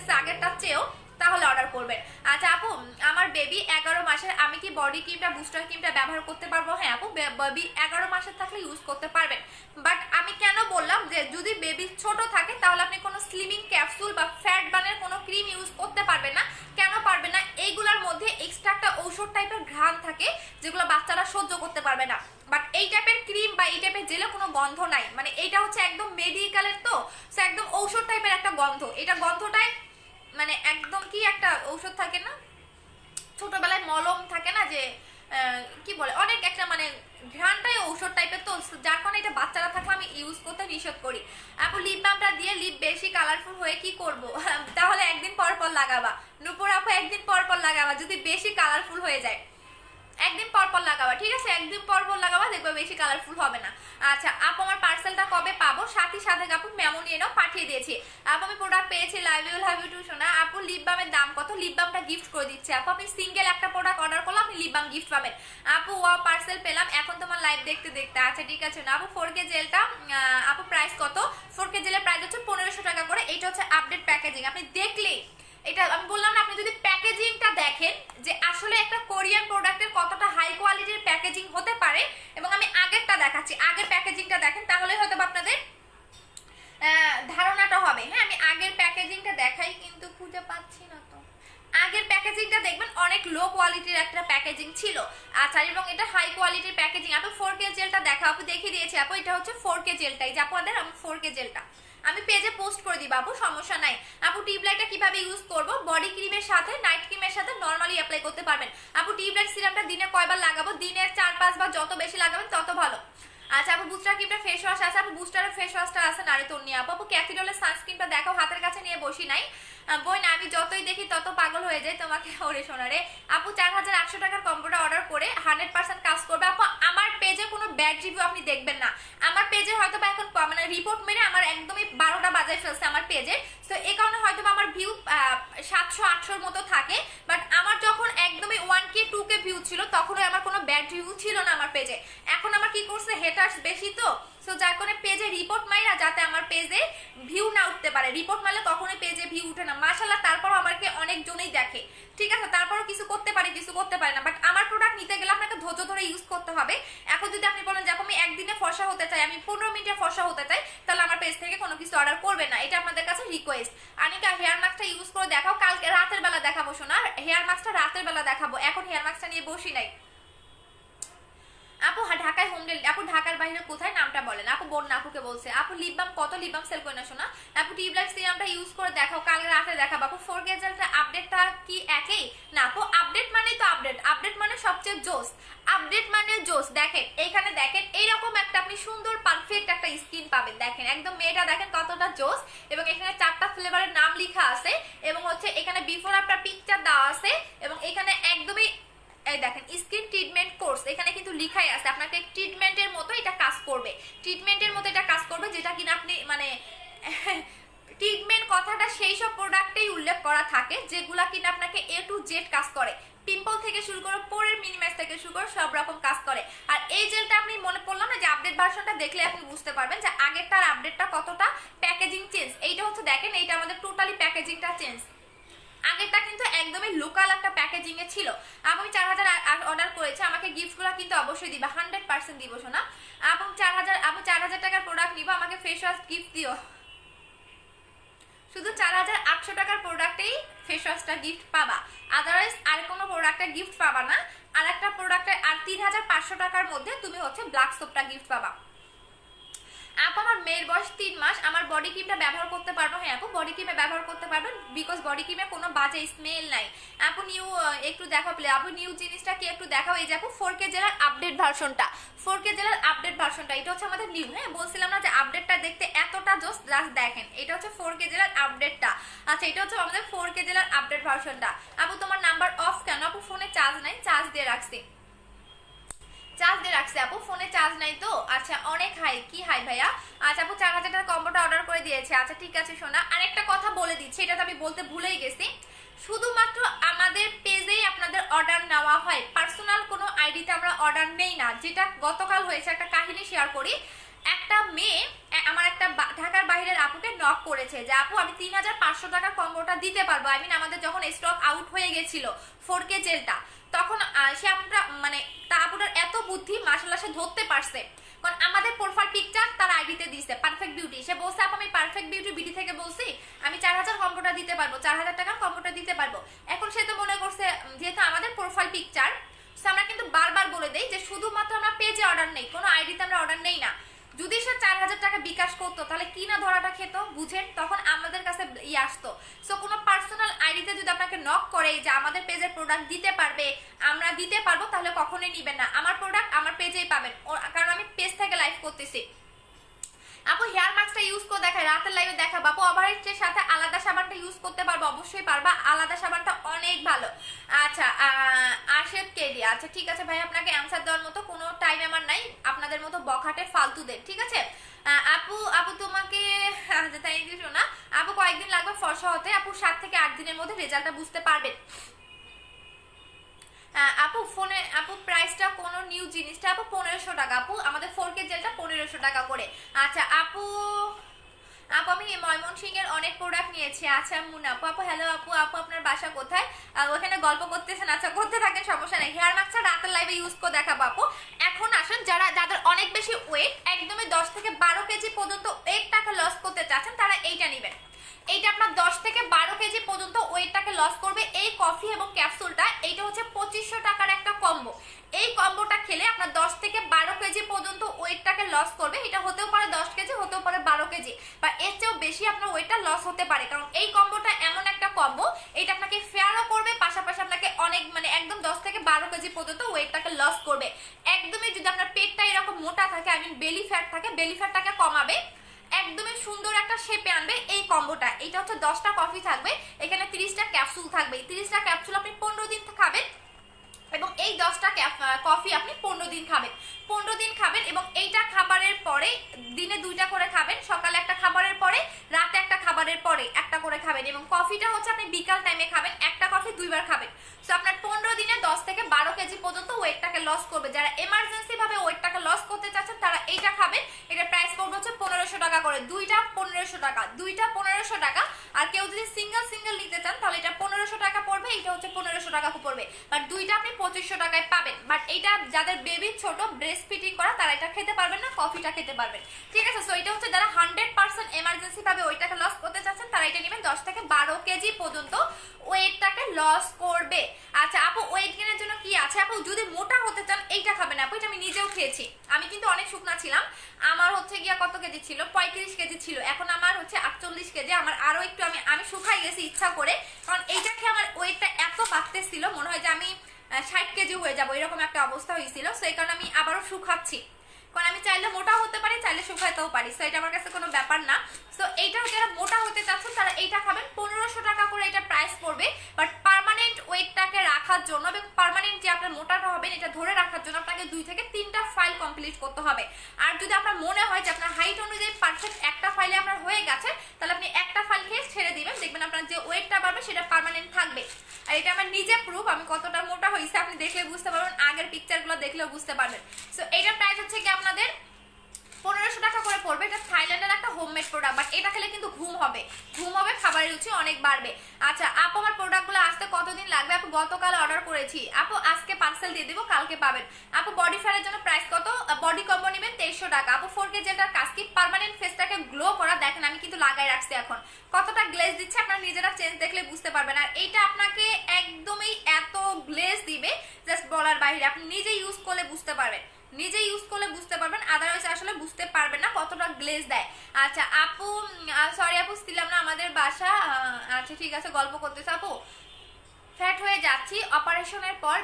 কি বডি ক্রিমটা বুস্টার ক্রিমটা ব্যবহার করতে পারবো? হ্যাঁ আপু, বেবি 11 মাসের থাকলে ইউজ করতে পারবেন। বাট আমি কেন বললাম যে যদি বেবি ছোট থাকে তাহলে আপনি কোনো স্লিমিং ক্যাপসুল বা ফ্যাট বানের কোনো ক্রিম ইউজ করতে পারবেন না। কেন পারবেন না? এইগুলোর মধ্যে এক্সট্রা একটা ঔষধ টাইপের ঘ্রাণ থাকে যেগুলো বাচ্চারা সহ্য করতে পারবে না। বাট এই টাইপের ক্রিম বা এই টাইপের জেলে কোনো গন্ধ নাই, মানে এটা হচ্ছে একদম মেডিকেলের, তো একদম ঔষধ টাইপের একটা গন্ধ। এটা গন্ধটাই মানে একদম কি একটা ঔষধ থাকে না, ছোটবেলায় মলম থাকে না যে কি বলে, অনেক একটা মানে ঘ্রাণটাই ঔষধ টাইপের, তো যার কারণে এটা বাচ্চারা থাকলে আমি ইউজ করতে নিষেধ করি। আপু লিপ বামটা দিয়ে লিপ বেশি কালারফুল হয়ে কি করব? তাহলে একদিন পর পর লাগাবা নূপুর আপু, একদিন পর পর লাগাবা যদি বেশি কালারফুল হয়ে যায়, একদিন পর পর লাগাবা, ঠিক আছে? একদিন পর পর লাগাবা, দেখবে বেশি কালারফুল হবে না। আচ্ছা আপু আমার পার্সেলটা কবে পাবো? সাথে আপু মেমো নিয়ে নাও, পাঠিয়ে দিয়েছি। আপু আমি প্রোডাক্ট পেয়েছি, লাভ ইউ টু সোনা। আপু লিপ বামের দাম কত? লিপ বামটা গিফট করে দিচ্ছে আপু, আপনি সিঙ্গেল একটা প্রোডাক্ট অর্ডার করলে আপনি লিপ বাম গিফট পাবেন। আপু ওয়াও পার্সেল পেলাম এখন তোমার লাইভ দেখতে দেখতে। আচ্ছা ঠিক আছে না আপু। 4K জেলটা আপু প্রাইস কত? 4K জেলের প্রাইস হচ্ছে 1500 টাকা করে। এটা হচ্ছে আপডেট প্যাকেজিং, আপনি দেখলেই এটা আমি বললাম না, আপনি যদি প্যাকেজিংটা দেখেন যে আসলে একটা কোরিয়ান প্রোডাক্টের কতটা হাই কোয়ালিটির প্যাকেজিং হতে পারে, এবং আমি আগেরটা দেখাচ্ছি, আগের প্যাকেজিংটা দেখেন তাহলে হয়তো আপনাদের ধারণাটা হবে। হ্যাঁ আমি আগের প্যাকেজিংটা দেখাই, কিন্তু খুঁজে পাচ্ছি না তো। আগের প্যাকেজিংটা দেখবেন অনেক লো কোয়ালিটির একটা প্যাকেজিং ছিল। আচ্ছা এবং এটা হাই কোয়ালিটির প্যাকেজিং। আপু 4K জেলটা দেখা আপু দেখিয়ে দিয়েছি আপু, এটা হচ্ছে 4K জেলটাই যে আপনাদের আমি 4K জেলটা আমি পেজে পোস্ট করে দিব আপু, সমস্যা নাই। আপু টিউবলাইটটা কিভাবে ইউজ করব? বডি ক্রিমের সাথে নাইট ক্রিমের সাথে নরমালি অ্যাপ্লাই করতে পারবেন। আপু টিউবলাইট সিরামটা দিনে কয়বার লাগাবো? দিনে 4-5 বার, যত বেশি লাগাবেন তত ভালো। আচ্ছা আপু বুস্টার ক্রিমটা ফেস ওয়াশ আছে? আপু বুস্টারের ফেস ওয়াশটা আছে নারে তোর নিয়ে আপু। আপু ক্যাথিডলের সানস্ক্রিনটা দেখো, হাতের কাছে নিয়ে বসি নাই বই না, আমি যতই দেখি তত পাগল হয়ে যায় তোমাকে। ওরে সোনারে আপু 4800 টাকার কম্বোটা অর্ডার করে 100% কাজ করবে আপু। আমার পেজে কোনো ব্যাড রিভিউ আপনি দেখবেন না। আমার পেজে হয়তো বা এখন মানে রিপোর্ট মেরে আমার একদমই 12টা বাজায় ফেলছে আমার পেজে, তো এই কারণে হয়তো আমার ভিউ 700-800 মতো থাকে। বাট আমার যখন একদমই 1K 2K ভিউ ছিল তখনই আমার কোনো ব্যাড রিভিউ ছিল না আমার পেজে। এখন আমার কি করছে, হেটার্স বেশি, তো যার কারণে পেজে রিপোর্ট মাইরা যাতে আমার পেজে ভিউ না উঠতে পারে। রিপোর্ট মারলে কখনোই পেজে ভিউ উঠে না মাশাআল্লাহ, তারপরও আমাকে অনেকজনই দেখে, ঠিক আছে? তারপরও কিছু করতে পারে কিছু করতে পারে না। বাট আমার প্রোডাক্ট নিতে গেলে আপনাকে ধৈর্য ধরে ইউজ করতে হবে। এখন যদি আপনি বলেন যে আমি একদিনে ফর্সা হতে চাই, আমি 15 মিনিটে ফর্সা হতে চাই, তাহলে আমার পেজ থেকে কোনো কিছু অর্ডার করবে না, এটা আপনাদের কাছে রিকোয়েস্ট। আনিকা হেয়ার মাস্কটা ইউজ করে দেখাও, কালকে রাতের বেলা দেখাবো শোনা, হেয়ার মাস্কটা রাতের বেলা দেখাবো, এখন হেয়ার মাস্কটা নিয়ে বসি নাই। আপু ঢাকায় হোম ডেলিভারি? আপু ঢাকার বাইরে কোথায় নামটা বলেন আপু? বন্যা আপুকে বলছে। আপু লিপ বাম কত? লিপ বাম সেল করে না শোনা। আপু টিউবলাইট সিরামটা ইউজ করে দেখাও, কাল রাতে দেখাবো। আপু 4K জেলটা আপডেটটা কি একই? না আপু আপডেট মানেই তো আপডেট, আপডেট মানে সবচেয়ে জোস, আপডেট মানে জোস। দেখেন এইখানে দেখেন এইরকম একটা আপনি সুন্দর পারফেক্ট একটা স্কিন পাবেন, দেখেন একদম মেয়েটা দেখেন কতটা জোস, এবং এখানে 4টা ফ্লেভারের নাম লেখা আছে, এবং হচ্ছে এখানে বিফোর আফটার পিকচার দেওয়া আছে, এবং এখানে একদমই এই দেখেন স্কিন ট্রিটমেন্ট কোর্স এখানে কিন্তু লিখাই আছে, আপনাকে ট্রিটমেন্টের মতো এটা কাজ করবে, ট্রিটমেন্টের মতো এটা কাজ করবে, যেটা কিনা আপনি মানে ট্রিটমেন্ট কথাটা সেই সব প্রোডাক্টেই উল্লেখ করা থাকে যেগুলা কিনা আপনাকে A to Z কাজ করে, পিম্পল থেকে শুরু করে পোরের মিনিমাইজ থেকে শুরু করে সব রকম কাজ করে। আর এই জেলটা আপনি মনে পড়লাম না যে আপডেট ভার্সনটা দেখলে আপনি বুঝতে পারবেন যে আগেরটার আপডেটটা কতটা প্যাকেজিং চেঞ্জ। এইটা হচ্ছে দেখেন এইটা আমাদের টোটালি প্যাকেজিংটা চেঞ্জ, আগেরটা কিন্তু একদমই লোকাল একটা প্যাকেজিং এ ছিল। আমি 4000 অর্ডার করেছি, আমাকে গিফটগুলো কিন্তু অবশ্যই দিবা, 100% দিব শোনা। এবং 4000 টাকার প্রোডাক্ট নিব, আমাকে ফেস ওয়াশ গিফট দিও। শুধু 4800 টাকার প্রোডাক্টেই ফেস ওয়াশটা গিফট পাবা, আদারওয়াইজ আর কোনো প্রোডাক্টে গিফট পাবা না। আর একটা প্রোডাক্টে আর 3500 টাকার মধ্যে তুমি হচ্ছে ব্ল্যাক সোপটা গিফট পাবা। আপু আমার মেয়ের বয়স 3 মাস, আমার বডি ক্রিমটা ব্যবহার করতে পারবো? হ্যাঁ আপু বডি ক্রিমে ব্যবহার করতে পারবেন, বিকজ বডি ক্রিমে কোনো বাজে স্মেল নাই। আপু নিউ একটু দেখাও প্লে, আপু নিউ জিনিসটা কি একটু দেখাও। এই যে আপু 4K জেলার আপডেট ভার্সনটা, 4K জেলার আপডেট ভার্সনটা এটা হচ্ছে আমাদের নিউ। হ্যাঁ বলছিলাম না যে আপডেটটা দেখতে এতটা জোস, জাস্ট দেখেন এটা হচ্ছে 4K জেলার আপডেটটা। আচ্ছা এটা হচ্ছে আমাদের 4K জেলার আপডেট ভার্সনটা। আপু তোমার নাম্বার অফ কেন? আপু ফোনে চার্জ নাই, চার্জ দিয়ে রাখছি, চার্জ দিয়ে রাখছি আপু, ফোনে চার্জ নাই তো। আচ্ছা অনেক হাই, কি হাই ভাইয়া? আচ্ছা আপু 4000 টাকার কম্বোটা অর্ডার করে দিয়েছে। আচ্ছা ঠিক আছে শোনা, আরেকটা কথা বলে দিচ্ছি, এটা তো আমি বলতে ভুলেই গেছি, শুধুমাত্র আমাদের পেজেই আপনাদের অর্ডার নেওয়া হয়, পার্সোনাল কোনো আইডিতে আমরা অর্ডার নেই না। যেটা গতকাল হয়েছে, একটা কাহিনী শেয়ার করি। একটা মেয়ে আমার একটা ঢাকার বাইরের আপুকে নক করেছে যে আপু আমি 3500 টাকার কম্বোটা দিতে পারবো, আই মিন আমাদের যখন স্টক আউট হয়ে গেছিল 4K জেলটা, তখন সে আপুটা মানে তা আপুটার এত বুদ্ধি মাশাআল্লাহ সে ধরতে পারছে, কারণ আমাদের প্রোফাইল পিকচার তার আইডিতে দিছে পারফেক্ট বিউটি। সে বলছে আপু আমি পারফেক্ট বিউটি বিডি থেকে বলছি, আমি 4000 কম্পিউটার দিতে পারবো, 4000 টাকার কম্পিউটার দিতে পারবো। এখন সে তো মনে করছে যেহেতু আমাদের প্রোফাইল পিকচার, আমরা কিন্তু বারবার বলে দেই যে শুধুমাত্র আমরা পেজে অর্ডার নেই, কোনো আইডিতে আমরা অর্ডার নেই না। যদি সে 4000 টাকা বিকাশ করতো তাহলে কি না ধরাটা খেত বুঝেন, তখন আমাদের কাছে আসতো। সো কোনো পার্সোনাল আইডিতে যদি আপনাকে নক করে যে আমাদের পেজের প্রোডাক্ট দিতে পারবে, আমরা দিতে পারবো, তাহলে কখনোই নিবেন না। আমার প্রোডাক্ট আমার পেজেই পাবেন, কারণ আমি পেজ থেকে লাইভ করতেছি। আপু হেয়ার মাস্কটা ইউজ করে দেখায়, রাতের লাইভে দেখাবো। আপু ওভারহিটের সাথে আলাদা সাবানটা ইউজ করতে পারবো, অবশ্যই পারবা, আলাদা সাবানটা অনেক ভালো। আচ্ছা আরশেদ কেডি, আচ্ছা ঠিক আছে ভাই, আপনাকে অ্যান্সার দেওয়ার মতো কোনো টাইম আমার নাই, আপনাদের মতো বখাটে ফালতু দেন, ঠিক আছে। আপু আপু তোমাকে থ্যাংক ইউ সোনা। আপু কয়েকদিন লাগবে ফর্সা হতে, আপু 7 থেকে 8 দিনের মধ্যে রেজাল্টটা বুঝতে পারবেন। আপু ফোনে আপু প্রাইসটা কোন নিউ জিনিসটা আপু 1500 টাকা, আপু আমাদের 4K জেলটা 1500 টাকা করে। আচ্ছা আপু আপু আমি ময়মনসিংহের অনেক প্রোডাক্ট নিয়েছি। আচ্ছা মুনা আপু, আপু হ্যালো আপু, আপু আপনার বাসা কোথায়? ওখানে গল্প করতেছেন, আচ্ছা করতে থাকেন, সমস্যা নেই। হেয়ার মাস্কটা রাতের লাইভে ইউজ করে দেখাবো আপু। এখন আসেন যাদের অনেক বেশি ওয়েট, একদমই 10 থেকে 12 কেজি পর্যন্ত ওয়েটটাকে লস করতে চাচ্ছেন, তারা এইটা নেবেন। এইটা আপনার 10 থেকে 12 কেজি পর্যন্ত ওয়েটটাকে লস করবে। এই কফি এবং ক্যাপসুলটা, এইটা হচ্ছে 2500 টাকার একটা কম্বো। এই কম্বোটা খেলে আপনার 10 থেকে 12 কেজি পর্যন্ত ওয়েটটাকে লস করবে। এটা হতেও পারে 10 কেজি, হতেও পারে 12 কেজি, বা এর চেয়েও বেশি আপনার ওয়েটটা লস হতে পারে, কারণ এই কম্বোটা এমন একটা কম্বো, এটা আপনাকে ফেয়ারও করবে, পাশাপাশি আপনাকে অনেক মানে একদম 10 থেকে 12 কেজি পর্যন্ত ওয়েটটাকে লস করবে। একদমই যদি আপনার পেটটা এরকম মোটা থাকে, আই মিন বেলি ফ্যাট থাকে, বেলি ফ্যাটটাকে কমাবে, একদমই সুন্দর একটা শেপে আনবে এই কম্বোটা। এটা হচ্ছে 10টা কফি থাকবে, এখানে 30টা ক্যাপসুল থাকবে। 30টা ক্যাপসুল আপনি 15 দিন খাবেন, এবং এই 10টা কফি আপনি 15 দিন খাবেন, 15 দিন খাবেন। এবং এইটা খাবারের পরে দিনে 2টা করে খাবেন, সকালে একটা খাবারের পরে, রাতে একটা খাবারের পরে একটা করে খাবেন। এবং কফিটা হচ্ছে আপনি বিকাল টাইমে খাবেন, একটা কফি 2বার খাবেন। সো আপনার 15 দিনে 10 থেকে 12 কেজি পর্যন্ত ওয়েটটাকে লস করবে। যারা এমার্জেন্সি ভাবে ওয়েটটাকে লস করতে চাচ্ছেন তারা এইটা খাবেন। এটা প্রাইস পড়বে হচ্ছে 1500 টাকা করে, দুইটা 1500 টাকা, দুইটা 1500 টাকা। আর কেউ যদি সিঙ্গেল সিঙ্গেল নিতে চান তাহলে এটা 1500 টাকা পড়বে, এটা হচ্ছে 1500 টাকা পড়বে, বাট দুইটা আপনি 2500 টাকায় পাবেন। বাট এইটা যাদের বেবি ছোট, ব্রেস্ট ফিটিং করা, তারা এটা খেতে পারবেন না, কফিটা খেতে পারবেন, ঠিক আছে। সো এটা হচ্ছে যারা 100% এমার্জেন্সি ভাবে ওইটাকে লস করতে চাচ্ছেন তারা এটা নেবেন, 10 থেকে 12 কেজি পর্যন্ত ওয়েটটাকে লস করবে। আচ্ছা আপু ওয়েট গেইনের জন্য কি আছে? আপু যদি মোটা হতে চান এইটা খাবেন আপু, এটা আমি নিজেও খেয়েছি, আমি কিন্তু অনেক শুকনা ছিলাম, আমার হচ্ছে গিয়া কত কেজি ছিল, 35 কেজি ছিল, এখন আমার হচ্ছে 48 কেজি। আমার আরো একটু আমি শুকাই গেছি ইচ্ছা করে, কারণ এইটা খেয়ে আমার ওয়েটটা এত বাড়তেছিল, মনে হয় যে আমি 60 কেজি হয়ে যাবো, এরকম একটা অবস্থা হয়েছিল। সেই কারণে আমি আবারও শুকাচ্ছি, কারণ আমি চাইলে মোটা হতে পারি, চাইলে শুকাইতেও পারি, সো এটা আমার কাছে কোনো ব্যাপার না। সো এইটা যারা মোটা হতে চাচ্ছেন তারা এইটা খাবেন, 1500 টাকা করে এটা প্রাইস পড়বে। বাট পার্মানেন্ট ওয়েটটাকে রাখার জন্য এবং পার্মানেন্ট যে আপনার মোটাটা হবেন এটা ধরে রাখার জন্য আপনাকে 2 থেকে 3টা ফাইল কমপ্লিট করতে হবে। আর যদি আপনার মনে হয় যে আপনার হাইট অনুযায়ী পারফেক্ট একটা ফাইলে আপনার হয়ে গেছে, তাহলে আপনি একটা ফাইল খেয়ে ছেড়ে দিবেন, দেখবেন আপনার যে ওয়েটটা বাড়বে সেটা পার্মানেন্ট থাকবে। আর এটা আমার নিজে প্রুফ, আমি কতটা মোটা হয়েছে আপনি দেখলে বুঝতে পারবেন, আগের পিকচারগুলো দেখলেও বুঝতে পারবেন। সো এইটার প্রাইস হচ্ছে কি আপনাদের 1500 টাকা করে পড়বে। এটা থাইল্যান্ডের একটা হোমমেড প্রোডাক্ট, বাট এটা খেলে কিন্তু ঘুম হবে, খাবারের রুচি অনেক বাড়বে। আচ্ছা আপু আমার প্রোডাক্টগুলো আসতে কতদিন লাগবে? আপু গতকাল অর্ডার করেছি, আপু আজকে পার্সেল দিয়ে দিব, কালকে পাবেন। আপু বডি ফেয়ারের জন্য প্রাইস কত? বডি কম্বো নেবেন 2300 টাকা। আপু 4K জেলটার কাজ কি? পার্মানেন্ট ফেসটাকে গ্লো করা, দেখেন আমি কিন্তু লাগাই রাখছি, এখন কতটা গ্লেজ দিচ্ছে আপনারা নিজেরা চেঞ্জ দেখলে বুঝতে পারবেন। আর এইটা আপনাকে একদমই এত গ্লেজ দিবে জাস্ট বলার বাইরে, আপনি নিজে ইউজ করলে বুঝতে পারবেন, নিজে ইউজ করলে বুঝতে পারবেন, আদারওয়াইজ আসলে বুঝতে পারবেন না কতটা গ্লেজ দেয়। আচ্ছা আপু সরি আপু ছিলাম না, আমাদের বাসা, আচ্ছা ঠিক আছে গল্প করতেছে। আপু ফ্যাট হয়ে যাচ্ছি, অপারেশনের পর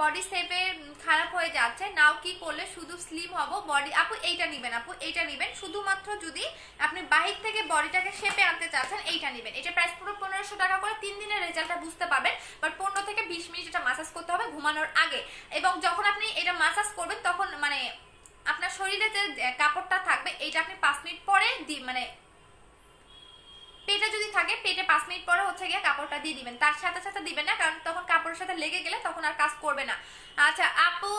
বডি শেপে খারাপ হয়ে যাচ্ছে, নাও কি করলে শুধু স্লিম হব বডি? আপু এইটা নেবেন, আপু এইটা নেবেন, শুধুমাত্র যদি আপনি বাহির থেকে বডিটাকে শেপে আনতে চাচ্ছেন এইটা নেবেন। এটা প্রাইস পুরো 1500 টাকা করে, 3 দিনের রেজাল্টটা বুঝতে পারবেন। বাট 15 থেকে 20 মিনিট এটা মাসাজ করতে হবে ঘুমানোর আগে, এবং যখন আপনি এটা মাসাজ করবেন তখন মানে আপনার শরীরে যে কাপড়টা থাকবে এইটা আপনি 5 মিনিট পরে মানে পেটে যদি থাকে পেটে 5 মিনিট পরে হচ্ছে গিয়ে কাপড়টা দিয়ে দিবেন, তার সাথে সাথে দিবেন না, কারণ তখন কাপড়ের সাথে লেগে গেলে তখন আর কাজ করবে না। আচ্ছা আপু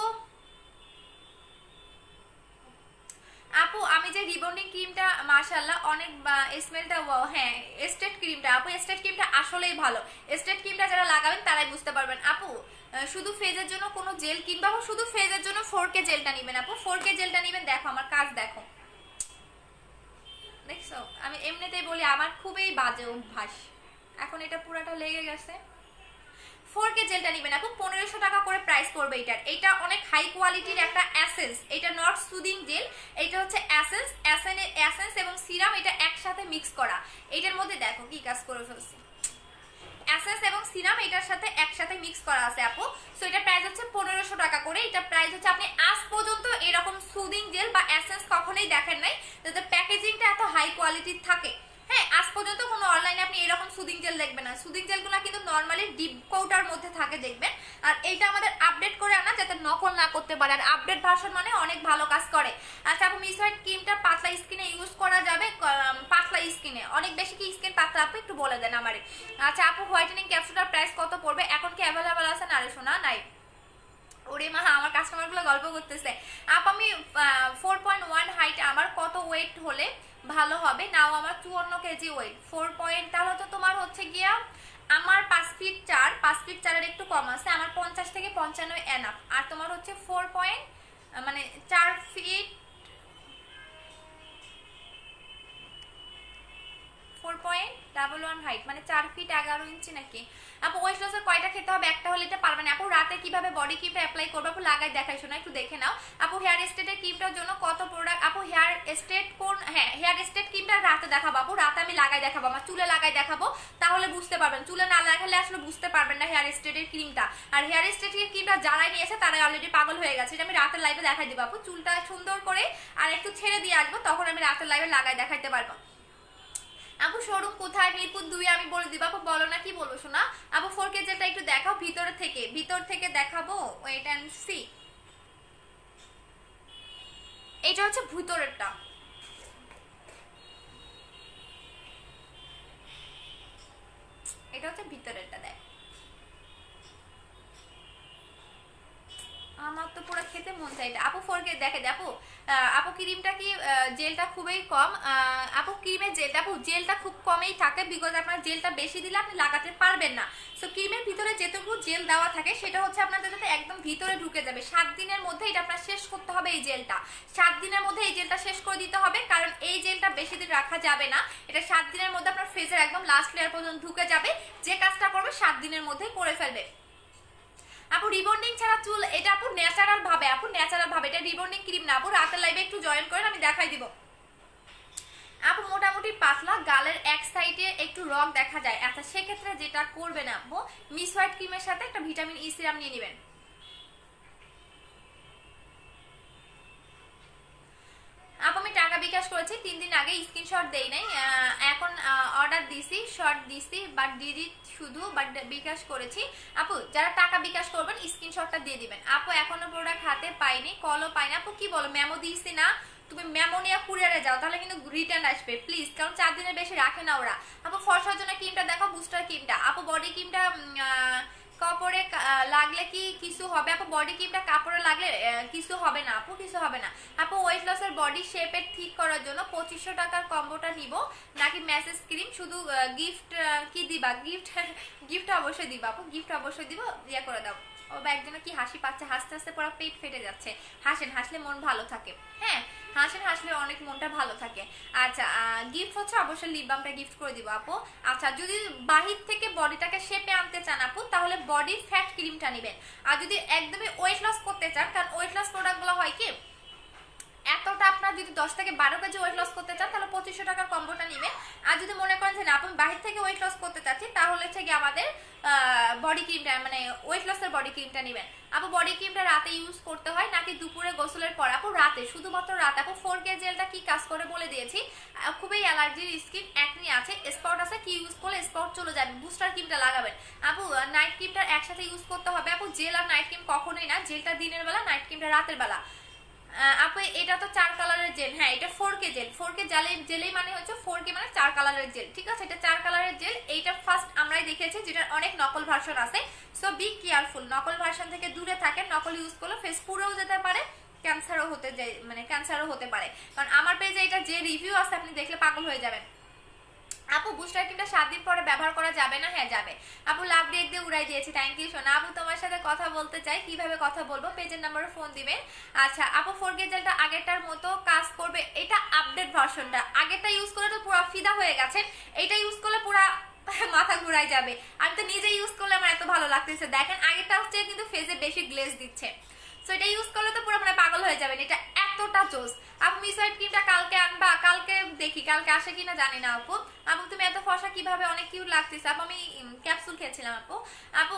আপু আমি যে রিবন্ডিং ক্রিমটা মাশাআল্লাহ অনেক স্মেলটা ওয়াও, হ্যাঁ এস্টেট ক্রিমটা আপু, এস্টেট ক্রিমটা আসলেই ভালো। এস্টেট ক্রিমটা যারা লাগাবেন তারাই বুঝতে পারবেন আপু। শুধু ফেজের জন্য কোনো জেল কিনবা, শুধু ফেজের জন্য 4K জেলটা নেবেন আপু, 4K জেলটা নেবেন। দেখো আমার কাজ দেখো, দেখছো আমি এমনিতেই বলি আমার খুবই বাজে অভ্যাস, এখন এটা পুরাটা লেগে গেছে। 4K জেলটা নেবেন আপু, 1500 টাকা করে প্রাইস পড়বে এটার। এটা অনেক হাই কোয়ালিটির একটা এসেন্স, এটা নট সুদিং জেল, এটা হচ্ছে এসেন্স, এসেন্স এবং সিরাম এটা একসাথে মিক্স করা। এটার মধ্যে দেখো কি কাজ করে ফেলছি, এসেন্স এবং সিরাম এটার সাথে একসাথে মিক্স করা আছে আপু। সো এটা প্রাইস হচ্ছে 1500 টাকা করে। এটা প্রাইস হচ্ছে, আপনি আজ পর্যন্ত এরকম সুদিং জেল বা এসেন্স কখনোই দেখেন নাই যাতে প্যাকেজিংটা এত হাই কোয়ালিটির থাকে। হ্যাঁ আজ পর্যন্ত কোনো অনলাইনে আপনি এরকম সুদিং জেল দেখবেন না। সুদিং জেলগুলো কিন্তু নর্মালি ডিপ কৌটার মধ্যে থাকে দেখবেন। আর এইটা আমাদের আপডেট করে আনা যাতে নকল না করতে পারে, আর আপডেট ভার্সন মানে অনেক ভালো কাজ করে। আচ্ছা আপু মিস হোয়াইট ক্রিমটা পাতলা স্কিনে ইউজ করা যাবে? পাতলা স্কিনে, অনেক বেশি কি স্কিন পাতলা আপু একটু বলে দেন আমারে। আচ্ছা আপু হোয়াইটেনিং ক্যাপসুলটার প্রাইস কত পড়বে? এখন কি অ্যাভেলেবল আছে? না রে শোনা নাই। ওরে মা আমার কাস্টমার গুলো গল্প করতেছে। আপ আমি 4.1 হাইট, আমার কত ওয়েট হলে ভালো হবে? নাও আমার 54 কেজি ওয়েট, 4 পয়েন্ট, তাহলে তো তোমার হচ্ছে গিয়া আমার 5 ফিট 4, 5 ফিট 4 এর একটু কম আছে, আমার 50 থেকে 95 এনাফ। আর তোমার হচ্ছে 4 পয়েন্ট মানে 4 ফিট 4.11 হাইট মানে 4 ফিট 11 ইঞ্চি নাকি আপু? ওয়েট লসের কয়টা খেতে হবে? একটা হলে এটা পারবে না আপু। রাতে কিভাবে বডি ক্রিমটা অ্যাপ্লাই করবে আপু? লাগাই দেখাই শোনা, একটু দেখে নাও আপু। হেয়ার স্টেটের ক্রিমটার জন্য কত প্রোডাক্ট আপু? হেয়ার স্টেট কোন? হ্যাঁ হেয়ার স্টেট ক্রিমটা রাতে দেখাবো আপু, রাতে আমি লাগাই দেখাবো, আমার চুলে লাগাই দেখাবো, তাহলে বুঝতে পারবেন। চুলে না লাগালে আসলে বুঝতে পারবেন না হেয়ার স্টেটের ক্রিমটা। আর হেয়ার স্টেটের ক্রিমটা যারাই নিয়েছে তারাই অলরেডি পাগল হয়ে গেছে। এটা আমি রাতের লাইভে দেখাই দেবো আপু, চুলটা সুন্দর করে আর একটু ছেড়ে দিয়ে আসবো, তখন আমি রাতের লাইভে লাগাই দেখাইতে পারবো আপু। শোরুম কোথায়? মিরপুর 2 আমি বলে দিব আপু, বলো না কি বলবো শোনা আপু। 4K যেটা একটু দেখাও ভিতর থেকে দেখাবো, ওয়েট এন্ড সি। এটা হচ্ছে ভিতরেরটা, এটা হচ্ছে ভিতরেরটা। দেখ আমার তো পুরো খেতে মন চাইটা আপু। 4K দেখে আপু। আপু ক্রিমটা কি জেলটা খুবই কম আপু, ক্রিমের জেলটা আপু জেলটা খুব কমই থাকে, বিকজ আপনার জেলটা বেশি দিলে আপনি লাগাতে পারবেন না। সো ক্রিমের ভিতরে যেটুকু জেল দেওয়া থাকে সেটা হচ্ছে আপনাদের যাতে একদম ভিতরে ঢুকে যাবে। 7 দিনের মধ্যে এটা আপনার শেষ করতে হবে এই জেলটা, 7 দিনের মধ্যে এই জেলটা শেষ করে দিতে হবে, কারণ এই জেলটা বেশি দিন রাখা যাবে না। এটা 7 দিনের মধ্যে আপনার ফেসের একদম লাস্ট লেয়ার পর্যন্ত ঢুকে যাবে। যে কাজটা করবে 7 দিনের মধ্যেই করে ফেলবে আপু। রিবন্ডিং ছাড়া চুল, এটা আপু ন্যাচারাল ভাবে, আপু ন্যাচারাল ভাবে, এটা রিবন্ডিং ক্রিম না আপু। রাতের লাইভে একটু জয়েন করেন, আমি দেখাই দিব আপু। মোটামুটি পাতলা, গালের এক সাইডে একটু রগ দেখা যায়। আচ্ছা সেক্ষেত্রে যেটা করবেন আপু, মিস হোয়াইট ক্রিমের সাথে একটা ভিটামিন ই সিরাম নিয়ে নেবেন। আপু আমি টাকা বিকাশ করেছি 3 দিন আগে, স্ক্রিনশট দেই নাই, এখন অর্ডার দিছি, শর্ট দিছি, বাট দিদি শুধু বাট বিকাশ করেছি আপু। যারা টাকা বিকাশ করবেন স্ক্রিনশটটা দিয়ে দিবেন আপু। এখনো প্রোডাক্ট হাতে পাইনি, কলও পাইনি আপু। কি বলো, মেমো দিয়েছি না? তুমি মেমো নিয়ে কুরিয়ারে যাও, তাহলে কিন্তু রিটার্ন আসবে প্লিজ, কারণ 4 দিনের বেশি রাখে না ওরা আপু। ফর্সার জন্য ক্রিমটা দেখো, বুস্টার ক্রিমটা আপু। বডি ক্রিমটা কাপড়ে লাগলে কি কিছু হবে আপু? বডি ক্রিমটা কাপড়ে লাগলে কিছু হবে না আপু, কিছু হবে না আপু। ওয়েট লসের বডি শেপের ঠিক করার জন্য 2500 টাকার কম্বোটা নিব নাকি মেসেজ ক্রিম? শুধু গিফট কি দিবা? গিফট গিফট অবশ্যই দিবা আপু, গিফট অবশ্যই দিব, ইয়ে করে দাও। ও বা একজনের কি হাসি পাচ্ছে, হাসতে হাসতে পুরো পেট ফেটে যাচ্ছে। হাসেন, হাসলে মন ভালো থাকে। হ্যাঁ হাসেন, হাসলে অনেক মনটা ভালো থাকে। আচ্ছা গিফট হচ্ছে অবশ্যই লিপ বামটা গিফট করে দিব আপু। আচ্ছা যদি বাহির থেকে বডিটাকে শেপে আনতে চান আপু, তাহলে বডি ফ্যাট ক্রিমটা নেবেন। আর যদি একদমই ওয়েট লস করতে চান, কারণ ওয়েট লস প্রোডাক্টগুলো হয় কি এতটা, আপনার যদি 10 থেকে 12 কেজি ওয়েট লস করতে চান তাহলে 2500 টাকার কম্বোটা নেবেন। আর যদি মনে করেন যে না আপনি বাহির থেকে ওয়েট লস করতে চাচ্ছি, তাহলে হচ্ছে কি আমাদের বডি ক্রিমটা মানে ওয়েট লসের বডি ক্রিমটা নেবেন আপু। বডি ক্রিমটা রাতে ইউজ করতে হয় নাকি দুপুরে গোসলের পর আপু? রাতে, শুধুমাত্র রাতে আপু। 4K জেলটা কি কাজ করে বলে দিয়েছি। খুবই অ্যালার্জির স্কিন, একনি আছে, স্পট আছে, কি ইউজ করলে স্পট চলে যাবে। বুস্টার ক্রিমটা লাগাবেন আপু। নাইট ক্রিমটা একসাথে ইউজ করতে হবে আপু। জেল আর নাইট ক্রিম কখনোই না, জেলটা দিনের বেলা, নাইট ক্রিমটা রাতের বেলা আপু। এটা তো 4 কালারের জেল, হ্যাঁ এটা 4K জেল। 4K জেলেই মানে হচ্ছে 4K মানে 4 কালারের জেল, ঠিক আছে? এটা 4 কালারের জেল। এইটা ফার্স্ট আমরাই দেখেছি, যেটার অনেক নকল ভার্সন আছে। সো বি কেয়ারফুল, নকল ভার্সন থেকে দূরে থাকেন। নকল ইউজ করলে ফেস পুড়েও যেতে পারে, ক্যান্সারও হতে যায়, মানে ক্যান্সারও হতে পারে, কারণ আমার পেজে এটা যে রিভিউ আছে আপনি দেখলে পাগল হয়ে যাবেন। আপু বুস্টার ক্রিমটা 7 দিন পরে ব্যবহার করা যাবে না? হ্যাঁ যাবে। আপু লাভ রেক দিয়ে উড়াই দিয়েছি, থ্যাংক ইউ সোনা। আপু তোমার সাথে কথা বলতে চাই, কিভাবে কথা বলবো? পেজের নাম্বারে ফোন দিবেন। আচ্ছা আপু 4K জেলটা আগেরটার মতো কাজ করবে? এটা আপডেট ভার্সনটা, আগেরটা ইউজ করে তো পুরো ফিদা হয়ে গেছেন, এটা ইউজ করলে পুরো মাথা ঘুরাই যাবে। আমি তো নিজে ইউজ করলে আমার এত ভালো লাগতেছে, দেখেন আগেরটা হচ্ছে কিন্তু ফেসে বেশি গ্লেজ দিচ্ছে, সো এটা ইউজ করলে তো পুরো মানে পাগল হয়ে যাবেন, এটা এতটা জোস। আপু মিসওয়াইট ক্রিমটা কালকে আনবা? কালকে দেখি কালকে আসে কিনা জানি না আপু। আপু তুমি এত ফর্সা কিভাবে? অনেক কিউট লাগতেছে আপু, আমি ক্যাপসুল খেয়েছিলাম আপু। আপু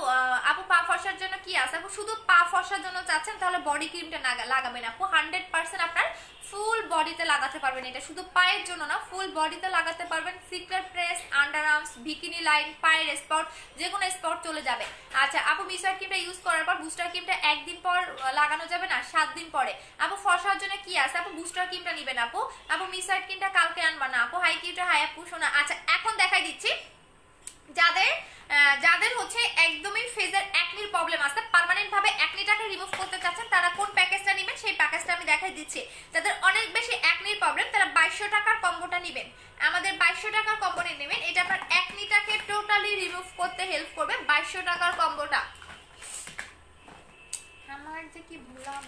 আপু পা ফর্সার জন্য কি আছে? আপু শুধু পা ফর্সার জন্য চাচ্ছেন তাহলে বডি ক্রিমটা লাগাবেন আপু, 100% আপনার ফুল বডিতে লাগাতে পারবেন, এটা শুধু পায়ের জন্য না, ফুল বডিতে লাগাতে পারবেন। Secret press, under arms, bikini line, পায়ের স্পট, যে কোনো স্পট চলে যাবে। আচ্ছা আপু মিসওয়াইট ক্রিমটা ইউজ করার পর বুস্টার ক্রিমটা একদিন পর লাগানো যাবে না, 7 দিন পরে। আপু ফর্সার জন্য কি আছে? আপু বুস্টার ক্রিমটা নিবেন আপু। আপু মিসওয়াইট ক্রিমটা কালকে আনবা না আপু? হাই কিউটা হাই আপু শোনা। আচ্ছা এখন দেখাই দিচ্ছি যাদের যাদের হচ্ছে একদমই ফেজের অ্যাকনির প্রবলেম আছে, পার্মানেন্ট ভাবে অ্যাকনিটাকে রিমুভ করতে চাচ্ছেন, তারা কোন প্যাকেজটা নেবেন সেই প্যাকেজটা আমি দেখাই দিচ্ছি। যাদের অনেক বেশি অ্যাকনির প্রবলেম তারা 2200 টাকার কম্বোটা নেবেন, আমাদের 2200 টাকার কম্বোটা নেবেন, এটা আপনার অ্যাকনিটাকে টোটালি রিমুভ করতে হেল্প করবে 2200 টাকার কম্বোটা। আমার যে কি ভুলাম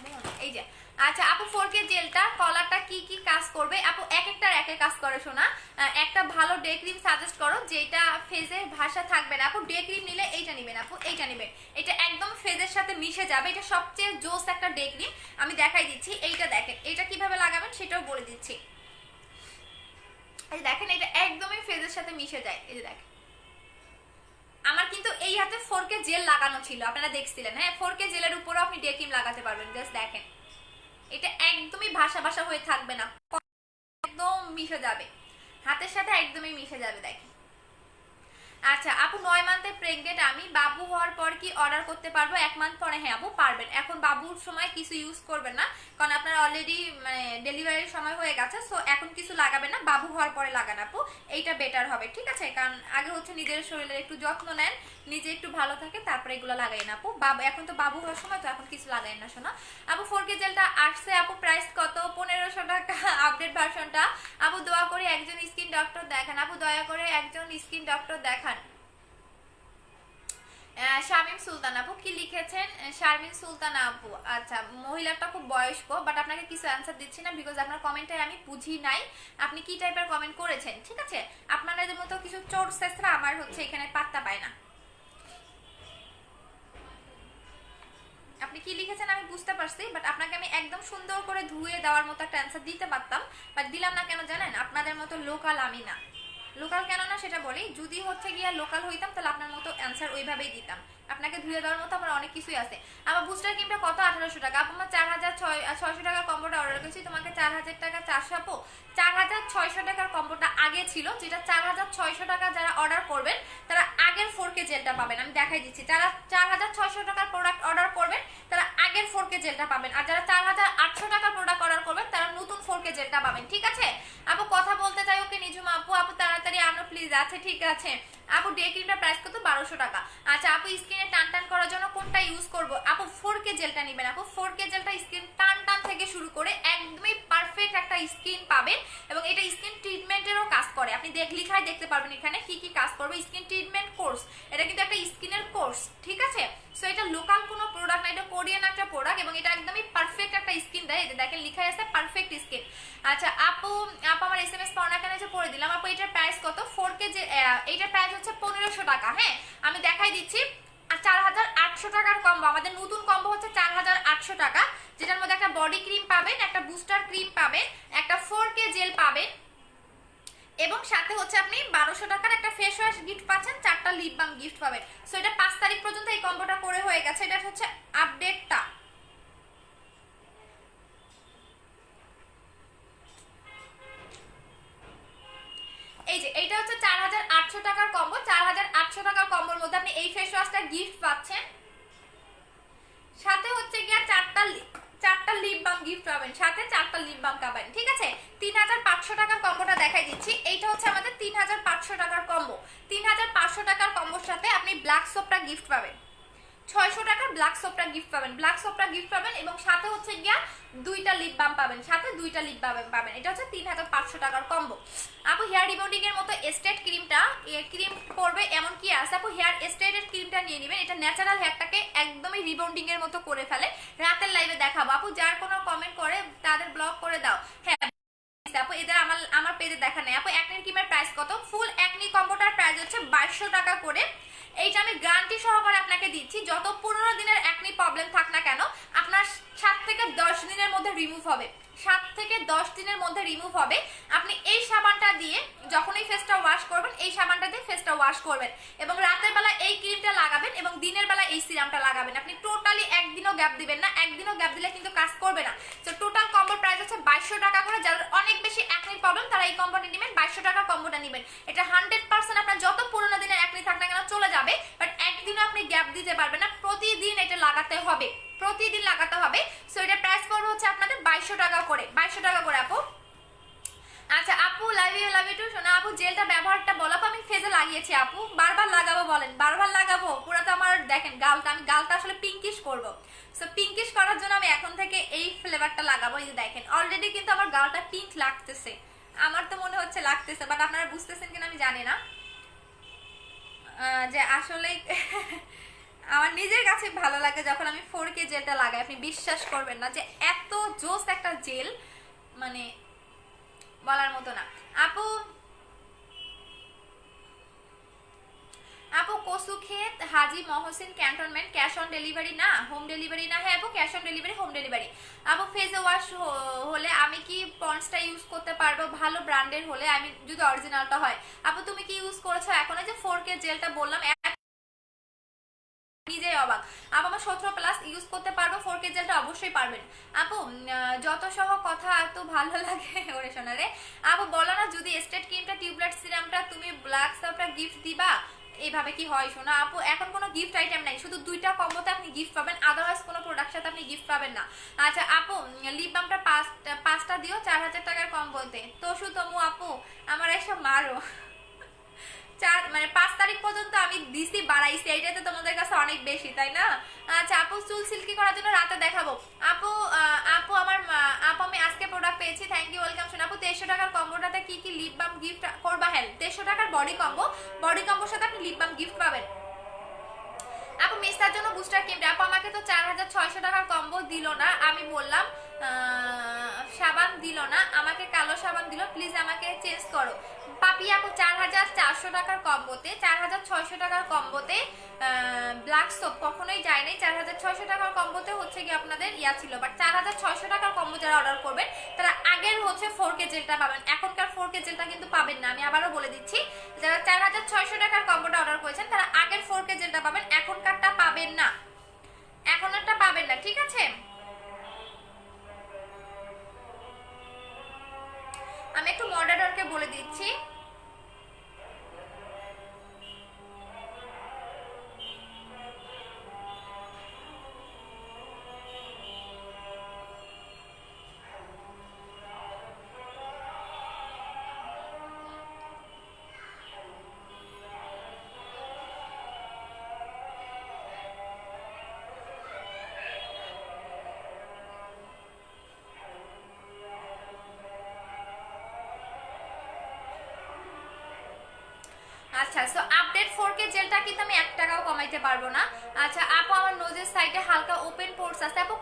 এই যে। আচ্ছা আপু 4K জেলটা কলারটা কি কি কাজ করবে? আপু এক একটার এক এক কাজ করে শোনা। একটা ভালো ডে ক্রিম সাজেস্ট করো যেটা ফেজের ভাষা থাকবে না। আপু ডে ক্রিম নিলে এইটা নেবেন আপু, এইটা নেবেন, এটা একদম ফেজের সাথে মিশে যাবে, এটা সবচেয়ে জোস একটা ডে ক্রিম। আমি দেখাই দিচ্ছি, এইটা দেখেন এটা কিভাবে লাগাবেন সেটাও বলে দিচ্ছি। এই দেখেন এটা একদমই ফেজের সাথে মিশে যায়, এই যে দেখেন আমার কিন্তু এই হাতে 4K জেল লাগানো ছিল, আপনারা দেখছিলেন। হ্যাঁ 4K জেলের উপরও আপনি ডে ক্রিম লাগাতে পারবেন, জাস্ট দেখেন এটা একদমই ভাষা ভাষা হয়ে থাকবে না, একদম মিশে যাবে, হাতের সাথে একদমই মিশে যাবে দেখেন। আচ্ছা আপু 9 মান্থে প্রেগনেন্ট আমি, বাবু হওয়ার পর কি অর্ডার করতে পারবো? 1 মান্থ পরে? হ্যাঁ আপু পারবেন, এখন বাবুর সময় কিছু ইউজ করবেন না, কারণ আপনার অলরেডি মানে ডেলিভারির সময় হয়ে গেছে, সো এখন কিছু লাগাবেন না, বাবু হওয়ার পরে লাগান আপু, এইটা বেটার হবে, ঠিক আছে? কারণ আগে হচ্ছে নিজের শরীরের একটু যত্ন নেন, নিজে একটু ভালো থাকে, তারপরে এগুলো লাগাই না আপু। বাবু এখন তো বাবু হওয়ার সময়, তো এখন কিছু লাগাই না শোনা। আপু 4K জেলটা আসছে আপু, প্রাইস কত? 1500 টাকা আপডেট ভার্সনটা। আপু দোয়া করে একজন স্কিন ডক্টর দেখান, আপু দয়া করে একজন স্কিন ডক্টর দেখান। শারমিন সুলতান আপু কি লিখেছেন? শারমিন সুলতান আপু, আচ্ছা মহিলাটা খুব বয়স্ক, বাট আপনাকে কিছু অ্যান্সার দিচ্ছি না বিকজ আপনার কমেন্টে আমি বুঝি নাই আপনি কি টাইপের কমেন্ট করেছেন, ঠিক আছে? আপনাদের মতো কিছু চোর শেষরা আমার হচ্ছে এখানে পাত্তা পায় না। আপনি কি লিখেছেন আমি বুঝতে পারছি, বাট আপনাকে আমি একদম সুন্দর করে ধুয়ে দেওয়ার মতো একটা অ্যান্সার দিতে পারতাম, বাট দিলাম না কেন জানেন? আপনাদের মতো লোকাল আমি না। লোকাল কেন না সেটা বলি, যদি হচ্ছে গিয়া লোকাল হইতাম তাহলে আপনার মতো অ্যান্সার ওইভাবেই দিতাম, আপনাকে ধুয়ে দেওয়ার মতো আমার অনেক কিছুই আছে। আমার বুস্টার ক্রিমটা কত? 1800 টাকা আপু। আমার 4600 টাকার কম্বোটা অর্ডার করেছি, তোমাকে 4000 টাকা 400 আপু। 4600 টাকার কম্বোটা আগে ছিল, যেটা 4600 টাকা যারা অর্ডার করবেন তারা আগের 4K জেলটা পাবেন, আমি দেখাই দিচ্ছি। যারা 4600 টাকার প্রোডাক্ট অর্ডার করবেন তারা আগের 4K জেলটা পাবেন, আর যারা 4800 টাকার প্রোডাক্ট অর্ডার করবেন তারা নতুন 4K জেলটা পাবেন, ঠিক আছে? আপু কথা বলতে চাই ওকে নিজুমা আপু, আপু তাড়াতাড়ি আনো প্লিজ। আচ্ছা ঠিক আছে আপু, ডে ক্রিমটা প্রাইস কত? 1200 টাকা। আচ্ছা আপু স্কিনে টান টান করার জন্য কোনটা ইউজ করব? আপু 4K জেলটা নেবেন আপু, 4K জেলটা স্কিন টান টান থেকে শুরু করে একদমই পারফেক্ট একটা স্কিন পাবেন, এবং এটা স্কিন ট্রিটমেন্টেরও কাজ করে, আপনি লিখায় দেখতে পারবেন এখানে কি কি কাজ করবে। স্কিন ট্রিটমেন্ট কোর্স, এটা কিন্তু একটা স্কিনের কোর্স, ঠিক আছে? সো এটা লোকাল কোনো প্রোডাক্ট না, এটা কোরিয়ান একটা প্রোডাক্ট, এবং এটা একদমই পারফেক্ট একটা স্কিন দেয়, এটা দেখেন লিখাই আছে পারফেক্ট স্কিন। আচ্ছা আপু আমার SMS পড়া কেন যে পড়ে দিলাম আপু, এটার প্রাইস কত? 4K যে এইটার প্রাইস হচ্ছে 1500 টাকা। হ্যাঁ আমি দেখাই দিচ্ছি, 4800 টাকার কম্বো, আমাদের নতুন কম্বো হচ্ছে 4800 টাকা, যেটার মধ্যে একটা বডি ক্রিম পাবেন, একটা বুস্টার ক্রিম পাবেন, একটা 4K জেল পাবেন, এবং সাথে হচ্ছে আপনি 1200 টাকার একটা ফেস ওয়াশ গিফট পাচ্ছেন, 4টা লিপ বাম গিফট পাবেন। সো এটা 5 তারিখ পর্যন্ত এই কম্বোটা করে হয়ে গেছে, এটা হচ্ছে আপডেটটা। এই যে এইটা হচ্ছে 4800 টাকার কম্বো, 4800 টাকার কম্বোর মধ্যে আপনি এই ফেস ওয়াশটা গিফট পাচ্ছেন, সাথে হচ্ছে গিয়া চারটা লিপ বাম গিফট পাবেন, সাথে 4টা লিপ বাম পাবেন, ঠিক আছে? 3500 টাকার কম্বোটা দেখাই দিচ্ছি, এইটা হচ্ছে আমাদের 3500 টাকার কম্বো। 3500 টাকার কম্বোর সাথে আপনি ব্ল্যাক সোপটা গিফট পাবেন, 600 টাকার ব্ল্যাক সোপটা গিফট পাবেন, ব্ল্যাক সোপটা গিফট পাবেন এবং সাথে হচ্ছে গিয়া 2টা লিপ বাম পাবেন, সাথে 2টা লিপ বাম পাবেন। এটা হচ্ছে 3500 টাকার কম্বো। আপু হেয়ার রিবন্ডিং এর মতো স্ট্রেট ক্রিমটা ক্রিম পড়বে এমন কি আছে আপু? হেয়ার স্ট্রেটের ক্রিমটা নিয়ে নেবেন, এটা ন্যাচারাল হেয়ারটাকে একদমই রিবন্ডিং এর মতো করে ফেলে। রাতের লাইভে দেখাবো আপু, যার কোনো কমেন্ট করে তাদের ব্লক করে দাও। হ্যাঁ আপু, এদের আমার পেজে দেখা নেই আপু। একনি ক্রিমের প্রাইস কত? ফুল একনি কম্বোটার প্রাইস হচ্ছে 2200 টাকা করে। এইটা আমি গ্যারান্টি সহকারে আপনাকে দিচ্ছি, যত 15 দিনের একনি প্রবলেম থাক না কেন আপনার 7 থেকে 10 দিনের মধ্যে রিমুভ হবে, 7 থেকে 10 দিনের মধ্যে রিমুভ হবে। আপনি এই সাবানটা দিয়ে যখনই ফেসটা ওয়াশ করবেন, এই সাবানটা দিয়ে ফেসটা ওয়াশ করবেন এবং রাতের বেলা এই ক্রিমটা লাগাবেন এবং দিনের বেলা এই সিরামটা লাগাবেন। আপনি টোটালি একদিনও গ্যাপ দিবেন না, একদিনও গ্যাপ দিলে কিন্তু কাজ করবে না। তো টোটাল কম্বোর প্রাইস হচ্ছে 2200 টাকা করে। যাদের অনেক বেশি একনি প্রবলেম তারা এই কম্বোটা নেবেন, 2200 টাকার কম্বোটা নেবেন। এটা 100% আপনার যত পুরোনো দিনের একনি থাক না কেন চলে যাবে, বাট একদিনও আপনি গ্যাপ দিতে পারবেন না, প্রতিদিন এটা লাগাতে হবে, প্রতিদিন লাগাতে হবে। সো এটা প্রাইস পড়বে হচ্ছে আপনাদের 2200 টাকা করে, 2200 টাকা করে আপু। আচ্ছা আপু, লাভ ইউ টু শোনা আপু। জেলটা ব্যবহারটা বলো আপু। আমি ফেজে লাগিয়েছি আপু, বারবার লাগাবো বলেন? বারবার লাগাবো? পুরো তো আমার দেখেন গালটা, আমি গালটা আসলে পিঙ্কিশ করব। সো পিঙ্কিশ করার জন্য আমি এখন থেকে এই ফ্লেভারটা লাগাবো। এই যে দেখেন অলরেডি কিন্তু আমার গালটা পিঙ্ক লাগতেছে, আমার তো মনে হচ্ছে লাগতেছে, বাট আপনারা বুঝতেছেন কিনা আমি জানি না। যে আসলে আমার নিজের কাছে ভালো লাগে যখন আমি 4K জেলটা লাগাই। আপনি বিশ্বাস করবেন না যে এত জোস একটা জেল, মানে বলার মতো না। আপু আপু Kachukhet Haji Mohsin cantonment, cash on delivery না, হোম ডেলিভারি না? হ্যাঁ আপু cash on delivery, home delivery. আপু ফেস ওয়াশ হলে আমি কি পন্ডসটা ইউজ করতে পারবো? ভালো ব্র্যান্ডের হলে, আমি যদি অরিজিনালটা হয়। আপু তুমি কি ইউজ করেছো এখন? যে 4K জেলটা বললাম, নিজেই অবাক। আপু আমার 17+ ইউজ করতে পারবো 4K জেলটা? অবশ্যই পারবেন আপু। যত সহ কথা এত ভালো লাগে ওরে শোনা রে। আপু বলো না যদি স্টেট ক্রিমটা টিউবলাইট সিরামটা তুমি ব্ল্যাক সাপটা গিফট দিবা, এইভাবে কি হয় শোনা? আপু এখন কোনো গিফট আইটেম নাই, শুধু 2টা কম্বোতে আপনি গিফট পাবেন, আদারওয়াইজ কোনো প্রোডাক্ট সাথে আপনি গিফট পাবেন না। আচ্ছা আপু লিপ বামটা 5টা দিও 4000 টাকার কম্বোতে। তো তমু আপু আমার এসব মারো, মানে 5 তারিখ পর্যন্ত আমি দিছি বাড়াইছি, এইটা তো তোমাদের কাছে অনেক বেশি তাই না? আচ্ছা আপু চুল সিল্কি করার জন্য রাতে দেখাবো আপু। আপু আমার আপু আমি আজকে প্রোডাক্ট পেয়েছি, থ্যাংক ইউ, ওয়েলকাম। শোনা আপু 2300 টাকার কম্বোটাতে কি কি লিপ বাম গিফট করবা? হ্যাঁ 2300 টাকার বডি কম্বো, বডি কম্বোর সাথে আপনি লিপ বাম গিফট পাবেন। আপু মিস্টার জন্য বুস্টার ক্রিম। আপু আমাকে তো 4600 টাকার কম্বো দিল না, আমি বললাম সাবান দিল না, আমাকে কালো সাবান দিল, প্লিজ আমাকে চেঞ্জ করো। পাপি আপু 4400 টাকার কম্বোতে, 4600 টাকার কম্বোতে ব্ল্যাক সোপ কখনোই যায় নাই। 4600 টাকার কম্বোতে হচ্ছে কি আপনাদের ইয়া ছিল, বাট 4600 টাকার কম্বো যারা অর্ডার করবেন তারা আগের হচ্ছে 4K জেলটা পাবেন, এখনকার 4K জেলটা কিন্তু পাবেন না। আমি আবারও বলে দিচ্ছি, যারা 4600 টাকার কম্বোটা অর্ডার করেছেন তারা আগের 4K জেলটা পাবেন, এখনকারটা পাবেন না, এখনকারটা পাবেন না, ঠিক আছে? আমি একটু মডারেটরকে বলে দিচ্ছি। আচ্ছা সো আপডেট 4K জেলটা কিন্তু আমি 1 টাকাও কমাইতে পারবো না। আচ্ছা আপু আমার নোজের সাইডে হালকা ওপেন পোর্স আছে, আপু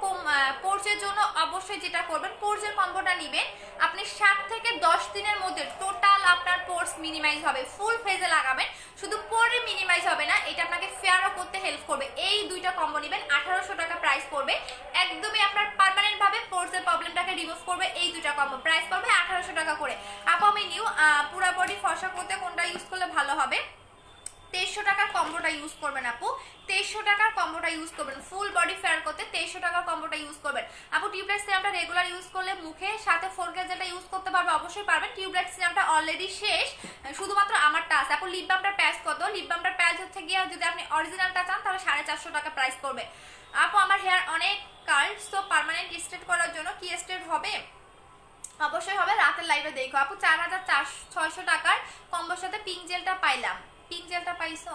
পোর্সের জন্য অবশ্যই যেটা করবেন পোর্সের কম্বোটা নেবেন। আপনি 7 থেকে 10 দিনের মধ্যে টোটাল আপনার পোর্স মিনিমাইজ হবে, ফুল ফেজে লাগাবেন, শুধু পোরে মিনিমাইজ হবে না, এটা আপনাকে ফেয়ারও করতে হেল্প করবে। এই 2টা কম্বো নেবেন, 1800 টাকা প্রাইস পড়বে, একদমই আপনার পার্মানেন্ট ভাবে পোর্সের প্রবলেমটাকে রিমুভ করবে। এই 2টা কম্বো প্রাইস পড়বে 1800 টাকা করে। আপু আমি নিউ পুরা বডি ফর্সা করতে কোনটা ইউজ করলে ভালো হবে? 2300 টাকার কম্বোটা ইউজ করবেন আপু, 2300 টাকার কম্বোটা ইউজ করবেন, ফুল বডি ফেয়ার করতে 2300 টাকার কম্বোটা ইউজ করবেন। আপু টিউবলাইট সিরামটা রেগুলার ইউজ করলে মুখে সাথে 4K যেটা ইউজ করতে পারবে? অবশ্যই পারবেন, টিউবলাইট সিরামটা অলরেডি শেষ, শুধুমাত্র আমারটা আছে। আপু লিপ বামটার প্রাইস কত? লিপ বামটার প্রাইস হচ্ছে গিয়ে যদি আপনি অরিজিনালটা চান তাহলে 450 টাকা প্রাইস করবে। আপু আমার হেয়ার অনেক কার্ল, সো পার্মানেন্ট স্ট্রেট করার জন্য কি স্ট্রেট হবে? অবশ্যই হবে, রাতের লাইভে দেখো। আপু 4600 টাকার কম্বোর সাথে পিঙ্ক জেলটা পাইলাম, পিঙ্ক জেলটা পাইছো?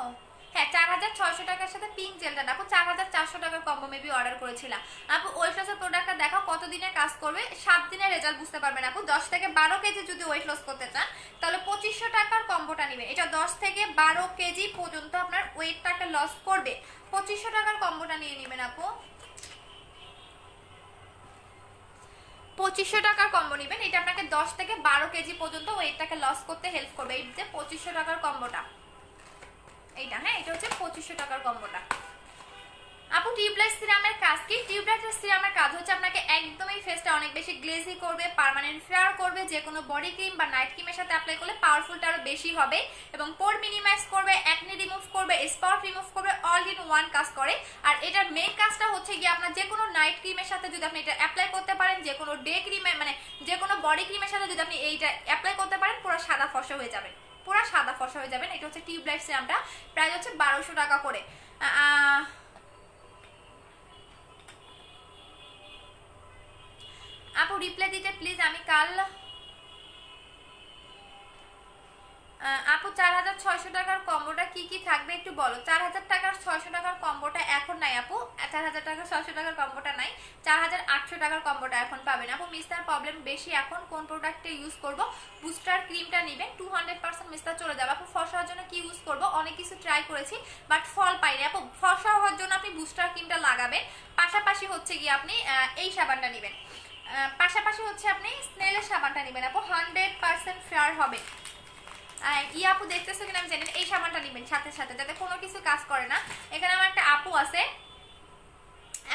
হ্যাঁ 4600 টাকার সাথে পিঙ্ক জেলটা আপু 4400 টাকার কম্বো মেবি অর্ডার করেছিলাম আপু। ওয়েট লসের প্রোডাক্টটা দেখাও কতদিনে কাজ করবে। 7 দিনের রেজাল্ট বুঝতে পারবেন আপু। 10 থেকে 12 কেজি যদি ওয়েট লস করতে চান তাহলে 2500 টাকার কম্বোটা নেবেন। এটা 10 থেকে 12 কেজি পর্যন্ত আপনার ওয়েটটাকে লস করবে। 2500 টাকার কম্বোটা নিয়ে নেবেন আপু। 2500 টাকার কম্বো নেবেন। এটা আপনাকে 10 থেকে 12 কেজি পর্যন্ত ওয়েটটাকে লস করতে হেল্প করবে। এই যে 2500 টাকার কম্বোটা এইটা, হ্যাঁ এটা হচ্ছে 2500 টাকার কম্বোটা। আপু টিউবলাইট সিরামের কাজ কি? টিউবলাইট সিরামের কাজ হচ্ছে আপনাকে একদমই ফেসটা অনেক বেশি গ্লেজি করবে, পার্মানেন্ট ফেয়ার করবে। যে কোনো বডি ক্রিম বা নাইট ক্রিমের সাথে অ্যাপ্লাই করলে পাওয়ারফুলটা আরো বেশি হবে এবং পোর মিনিমাইজ করবে, অ্যাকনি রিমুভ করবে, স্পট রিমুভ করবে, অল ইন ওয়ান কাজ করে। আর এটার মেইন কাজটা হচ্ছে গিয়ে আপনার যে কোনো নাইট ক্রিমের সাথে যদি আপনি এটা অ্যাপ্লাই করতে পারেন, যে কোনো ডে ক্রিমে মানে যে কোনো বডি ক্রিমের সাথে যদি আপনি এইটা অ্যাপ্লাই করতে পারেন পুরো সাদা ফর্সা হয়ে যাবেন, পুরো সাদা ফর্সা হয়ে যাবেন। এটা হচ্ছে টিউবলাইট সিরামটা, প্রাইস হচ্ছে 1200 টাকা করে। আপু রিপ্লাই দিতে প্লিজ, আমি কাল আপু 4600 টাকার কম্বোটা কি কি থাকবে একটু বলো। 4000 টাকার 600 টাকার কম্বোটা এখন নাই আপু, 4000 টাকার 600 টাকার কম্বোটা নাই, 4800 টাকার কম্বোটা এখন পাবেন আপু। মিস্টার প্রবলেম বেশি এখন কোন প্রোডাক্টটা ইউজ করব? বুস্টার ক্রিমটা নেবেন, 200% মিস্টার চলে যাবে আপু। ফর্সা হওয়ার জন্য কি ইউজ করব? অনেক কিছু ট্রাই করেছি বাট ফল পাইনি আপু। ফর্সা হওয়ার জন্য আপনি বুস্টার ক্রিমটা লাগাবেন, পাশাপাশি হচ্ছে গিয়ে আপনি এই সাবানটা নেবেন, পাশাপাশি হচ্ছে আপনি স্নেলের সাবানটা নেবেন আপু, 100% ফেয়ার হবে। আপু দেখতেছো কিনা আমি জানি না, এই সাবানটা নেবেন সাথে সাথে যাতে কোনো কিছু কাজ করে না। এখানে আমার একটা আপু আছে,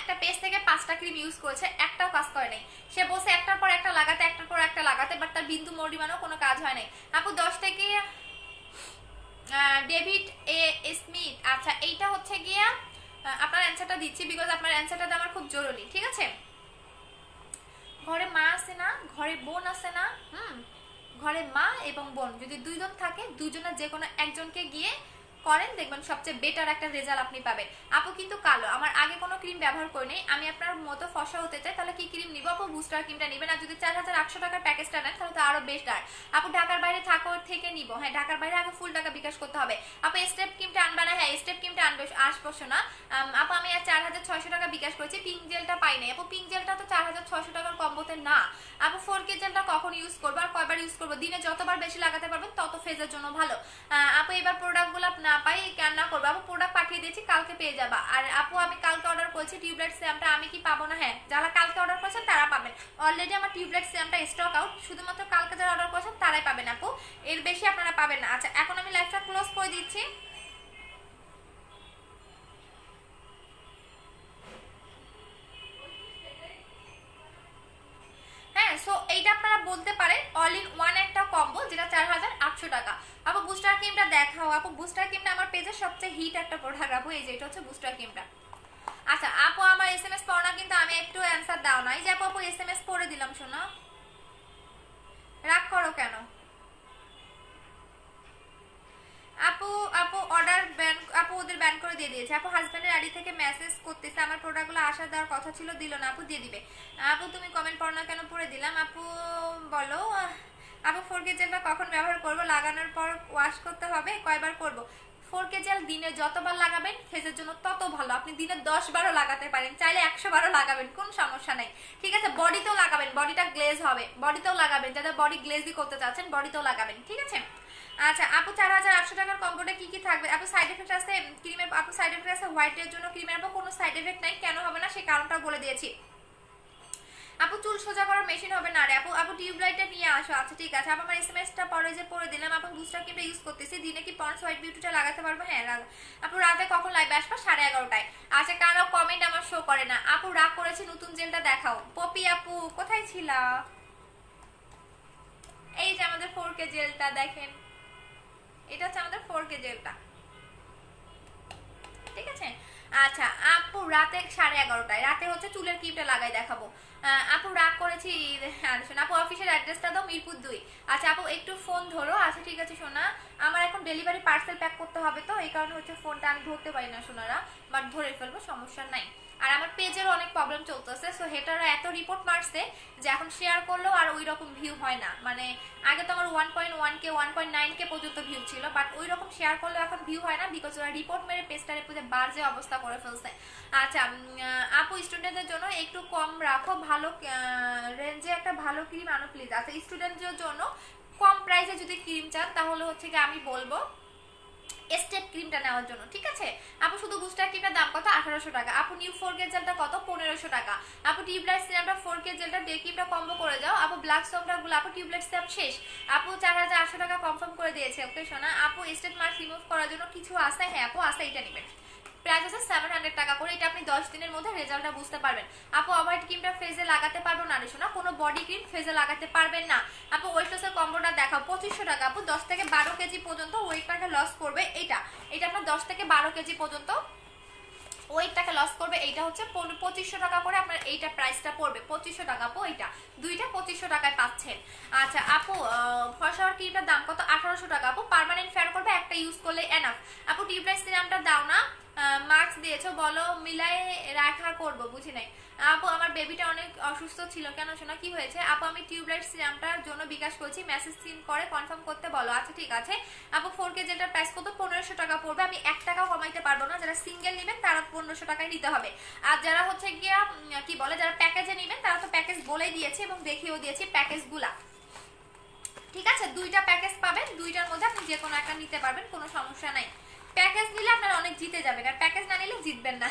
একটা পেজ থেকে 5টা ক্রিম ইউজ করেছে, একটাও কাজ করে নাই। সে বলছে একটার পর একটা লাগাতে, একটার পর একটা লাগাতে, বাট তার বিন্দু মরিমানও কোনো কাজ হয় নাই আপু। 10 থেকে ডেভিড এ স্মিথ, আচ্ছা এইটা হচ্ছে গিয়া আপনার অ্যান্সারটা দিচ্ছি বিকজ আপনার অ্যান্সারটা আমার খুব জরুরি, ঠিক আছে? ঘরে মা আছে না, ঘরে বোন আছে না, ঘরে মা এবং বোন যদি দুইজন থাকে, দুইজনের যে কোনো একজনকে গিয়ে করেন, দেখবেন সবচেয়ে বেটার একটা রেজাল্ট আপনি পাবেন। আপু কিন্তু কালো, আমার আগে কোনো ক্রিম ব্যবহার করি নাই, আমি আপনার মতো ফর্সা হতে চাই, তাহলে কি ক্রিম নিব আপু? বুস্টার ক্রিমটা নেবেন। আর যদি 4800 টাকার প্যাকেজটা নেন তাহলে তো আরো বেটার আপু। ঢাকার বাইরে থাকো থেকে নিব, হ্যাঁ ঢাকার বাইরে আগে ফুল টাকা বিকাশ করতে হবে আপু। স্টেপ ক্রিমটা আনবা না? হ্যাঁ স্টেপ ক্রিমটা আনবে, আসবো না আপু। আমি আর 4600 টাকা বিকাশ করেছি, পিঙ্ক জেলটা পাই নাই আপু। পিঙ্ক জেলটা তো 4600 টাকার কম্বোতে না আপু। 4K জেলটা কখন ইউজ করবো আর কয়বার ইউজ করবো? দিনে যতবার বেশি লাগাতে পারবেন তত ফেজের জন্য ভালো আপু। এবার প্রোডাক্টগুলো না পাই কেন না করবো আপু? প্রোডাক্ট পাঠিয়ে দিয়েছি, কালকে পেয়ে যাবা। আর আপু আমি কালকে অর্ডার করেছি টিউবলাইট সিরামটা, আমি কি পাবো না? হ্যাঁ যারা কালকে অর্ডার করেছেন তারা পাবেন। অলরেডি আমার টিউবলাইট সিরামটা স্টক আউট, শুধুমাত্র কালকে যারা অর্ডার করেছেন তারাই পাবেন আপু, এর বেশি আপনারা পাবেন না। আচ্ছা এখন আমি লাইভটা ক্লোজ করে দিচ্ছি। হ্যাঁ সো এইটা আপনারা বলতে পারেন অল ইন ওয়ান একটা কম্বো, যেটা 4800 টাকা আপু। বুস্টার ক্রিমটা দেখাও আপু। বুস্টার ক্রিমটা আমার পেজের সবচেয়ে হিট একটা প্রোডাক্ট আপু, এই যে এটা হচ্ছে বুস্টার ক্রিমটা। আচ্ছা আপু আমার SMS পড়ো না কিন্তু, আমি একটু অ্যান্সার দাও না। এই যে আপু SMS পড়ে দিলাম, শোনো রাগ করো কেন আপু? আপু অর্ডার ব্যান, আপু ওদের ব্যান করে দিয়ে দিয়েছে আপু। হাজবেন্ডের আইডি থেকে মেসেজ করতেছে, আমার প্রোডাক্টগুলো আসা দেওয়ার কথা ছিল, দিল না আপু। দিয়ে দিবে আপু। তুমি কমেন্ট পড়ো না কেন? পড়ে দিলাম আপু। বলো আপু 4K জেলটা কখন ব্যবহার করব? লাগানোর পর ওয়াশ করতে হবে, কয়বার করব? 4K জেল দিনে যতবার লাগাবেন ফেসের জন্য তত ভালো। আপনি দিনে 10 বারও লাগাতে পারেন, চাইলে 100 বারও লাগাবেন, কোন সমস্যা নাই, ঠিক আছে? বডিতেও লাগাবেন, বডিটা গ্লেজ হবে, বডিতেও লাগাবেন, যাদের বডি গ্লেজি করতে চাচ্ছেন বডিতেও লাগাবেন, ঠিক আছে? আচ্ছা আপু 4800 টাকার কম্বোটা কি কি থাকবে আপু? সাইড এফেক্ট আছে ক্রিমের আপু, সাইড এফেক্ট আছে হোয়াইটের জন্য ক্রিমের আপু কোনো সাইড এফেক্ট নাই, কেন হবে না সেই কারণটা বলে দিয়েছি আপু। চুল সোজা করার মেশিন হবে না রে আপু। আপু টিউবলাইটটা নিয়ে আসো, আচ্ছা ঠিক আছে আপু। আমার এসএমএসটা পরে যে পড়ে দিলাম আপু। বুস্টার ক্রিমটা ইউজ করতেছি, দিনে কি পন্ডস হোয়াইট বিউটিটা লাগাতে পারবো? হ্যাঁ আপু। রাতে কখন লাইভে আসবা? 11:30টায়। আচ্ছা কারো কমেন্ট আমার শো করে না আপু, রাগ করেছি, নতুন জেলটা দেখাও। পপি আপু কোথায় ছিলা? এই যে আমাদের 4K জেলটা দেখেন, এটা হচ্ছে আমাদের 4K জেলটা, ঠিক আছে? আচ্ছা আপু রাতে 11:30টায়, রাতে হচ্ছে চুলের ক্লিপটা লাগাই দেখাবো আপু। রাগ করেছি, আপু অফিসের অ্যাড্রেসটা দাও, মিরপুর 2। আচ্ছা আপু একটু ফোন ধরো, আচ্ছা ঠিক আছে সোনা। আমার এখন ডেলিভারি পার্সেল প্যাক করতে হবে তো এই কারণে হচ্ছে ফোনটা আমি ধরতে পারি না সোনারা, বাট ধরে ফেলবো, সমস্যা নাই। আর আমার পেজেরও অনেক প্রবলেম চলতেছে, সো হেটাররা এত রিপোর্ট মারছে যে এখন শেয়ার করলেও আর ওই রকম ভিউ হয় না। মানে আগে তো আমার 1.1K 1.9K পর্যন্ত ভিউ ছিল, বাট ওই রকম শেয়ার করলেও এখন ভিউ হয় না, বিকজ ওরা রিপোর্ট মেরে পেজটারে পুরো বাজে অবস্থা করে ফেলছে। আচ্ছা আপু স্টুডেন্টদের জন্য একটু কম রাখো, ভালো রেঞ্জে একটা ভালো ক্রিম আনো প্লিজ। আচ্ছা স্টুডেন্টদের জন্য কম প্রাইসে যদি ক্রিম চান তাহলে হচ্ছে কি আমি বলবো স্টেপ ক্রিমটা নেওয়ার জন্য, ঠিক আছে আপু। শুধু বুস্টার ক্রিমটার দাম কত? 1800 টাকা। আপু নিউ 4K জেলটা কত? 1500 টাকা। আপু টিউবলাইট সিরামটা 4K জেলটা ডে ক্রিমটা কম্বো করে যাও। আপু ব্ল্যাক সোমটা গুলো, আপু টিউবলাইট সিরাম শেষ। আপু 4800 টাকা কনফার্ম করে দিয়েছে, ওকে শোনা। আপু স্টেপ মার্ক রিমুভ করার জন্য কিছু আছে? হ্যাঁ আপু আছে, এটা নেবেন, প্রাইস আছে 700 টাকা করে। এটা আপনি 10 দিনের মধ্যে রেজাল্টটা বুঝতে পারবেন। আপু অভাইট ক্রিমটা ফেজে লাগাতে পারবো না রে শোনা, কোনো বডি ক্রিম ফেজে লাগাতে পারবেন না। আপু ওয়েট লসের কম্বোটা দেখাও, 2500 টাকা। আপু 10 থেকে 12 কেজি পর্যন্ত ওয়েটটাকে লস করবে এটা, এটা আপনার 10 থেকে 12 কেজি পর্যন্ত ওয়েটটাকে লস করবে। এইটা হচ্ছে 2500 টাকা করে আপনার এইটা প্রাইসটা পড়বে, 2500 টাকা। আপু এইটা দুইটা 2500 টাকায় পাচ্ছেন। আচ্ছা আপু ফসাওয়ার ক্রিমটার দাম কত? 1800 টাকা। আপু পার্মানেন্ট ফেয়ার করবে, একটা ইউজ করলে এনাফ। আপু টিউবলাইট সিরামটা দাও না, মাস্ক দিয়েছো বলো মিলাই রাখা করব, বুঝি নাই। আপু আমার বেবিটা অনেক অসুস্থ ছিল, কেন শোনা কি হয়েছে? আপু আমি টিউবলাইট সিরামটার জন্য বিকাশ করছি, মেসেজ সিন করে কনফার্ম করতে বলো। আচ্ছা ঠিক আছে আপু 4K জেলটার প্রাইস কত? 1500 টাকা পড়বে, আমি 1 টাকাও কমাইতে পারবো না। যারা সিঙ্গেল নেবেন তারা 1500 টাকায় নিতে হবে। আর যারা হচ্ছে গিয়া কি বলে যারা প্যাকেজে নেবেন তারা তো প্যাকেজ বলেই দিয়েছে এবং দেখিয়েও দিয়েছি প্যাকেজগুলা, ঠিক আছে। দুইটা প্যাকেজ পাবেন, দুইটার মধ্যে আপনি যে কোনো একটা নিতে পারবেন, কোনো সমস্যা নাই। প্যাকেজ নিলে আপনারা অনেক জিতে যাবেন, আর প্যাকেজ না নিলে জিতবেন না।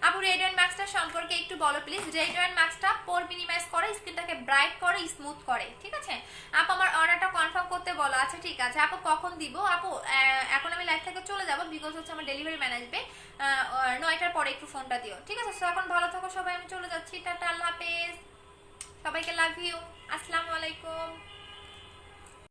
আপু রেডিয়েন্ট ম্যাক্সটা সম্পর্কে একটু বলো প্লিজ। রেডিয়েন্ট ম্যাক্সটা পোর মিনিমাইজ করে, স্কিনটাকে ব্রাইট করে, স্মুথ করে, ঠিক আছে আপু। আমার অর্ডারটা কনফার্ম করতে বলো। আচ্ছা ঠিক আছে আপু কখন দিব? আপু এখন আমি লাইভ থেকে চলে যাব, বিকজ হচ্ছে আমার ডেলিভারি ম্যান আসবে 9টার পরে, একটু ফোনটা দিও, ঠিক আছে। সো এখন ভালো থাকো সবাই, আমি চলে যাচ্ছি, টাটা আল্লাহ হাফেজ, সবাইকে লাভ ইউ, আসসালামু আলাইকুম।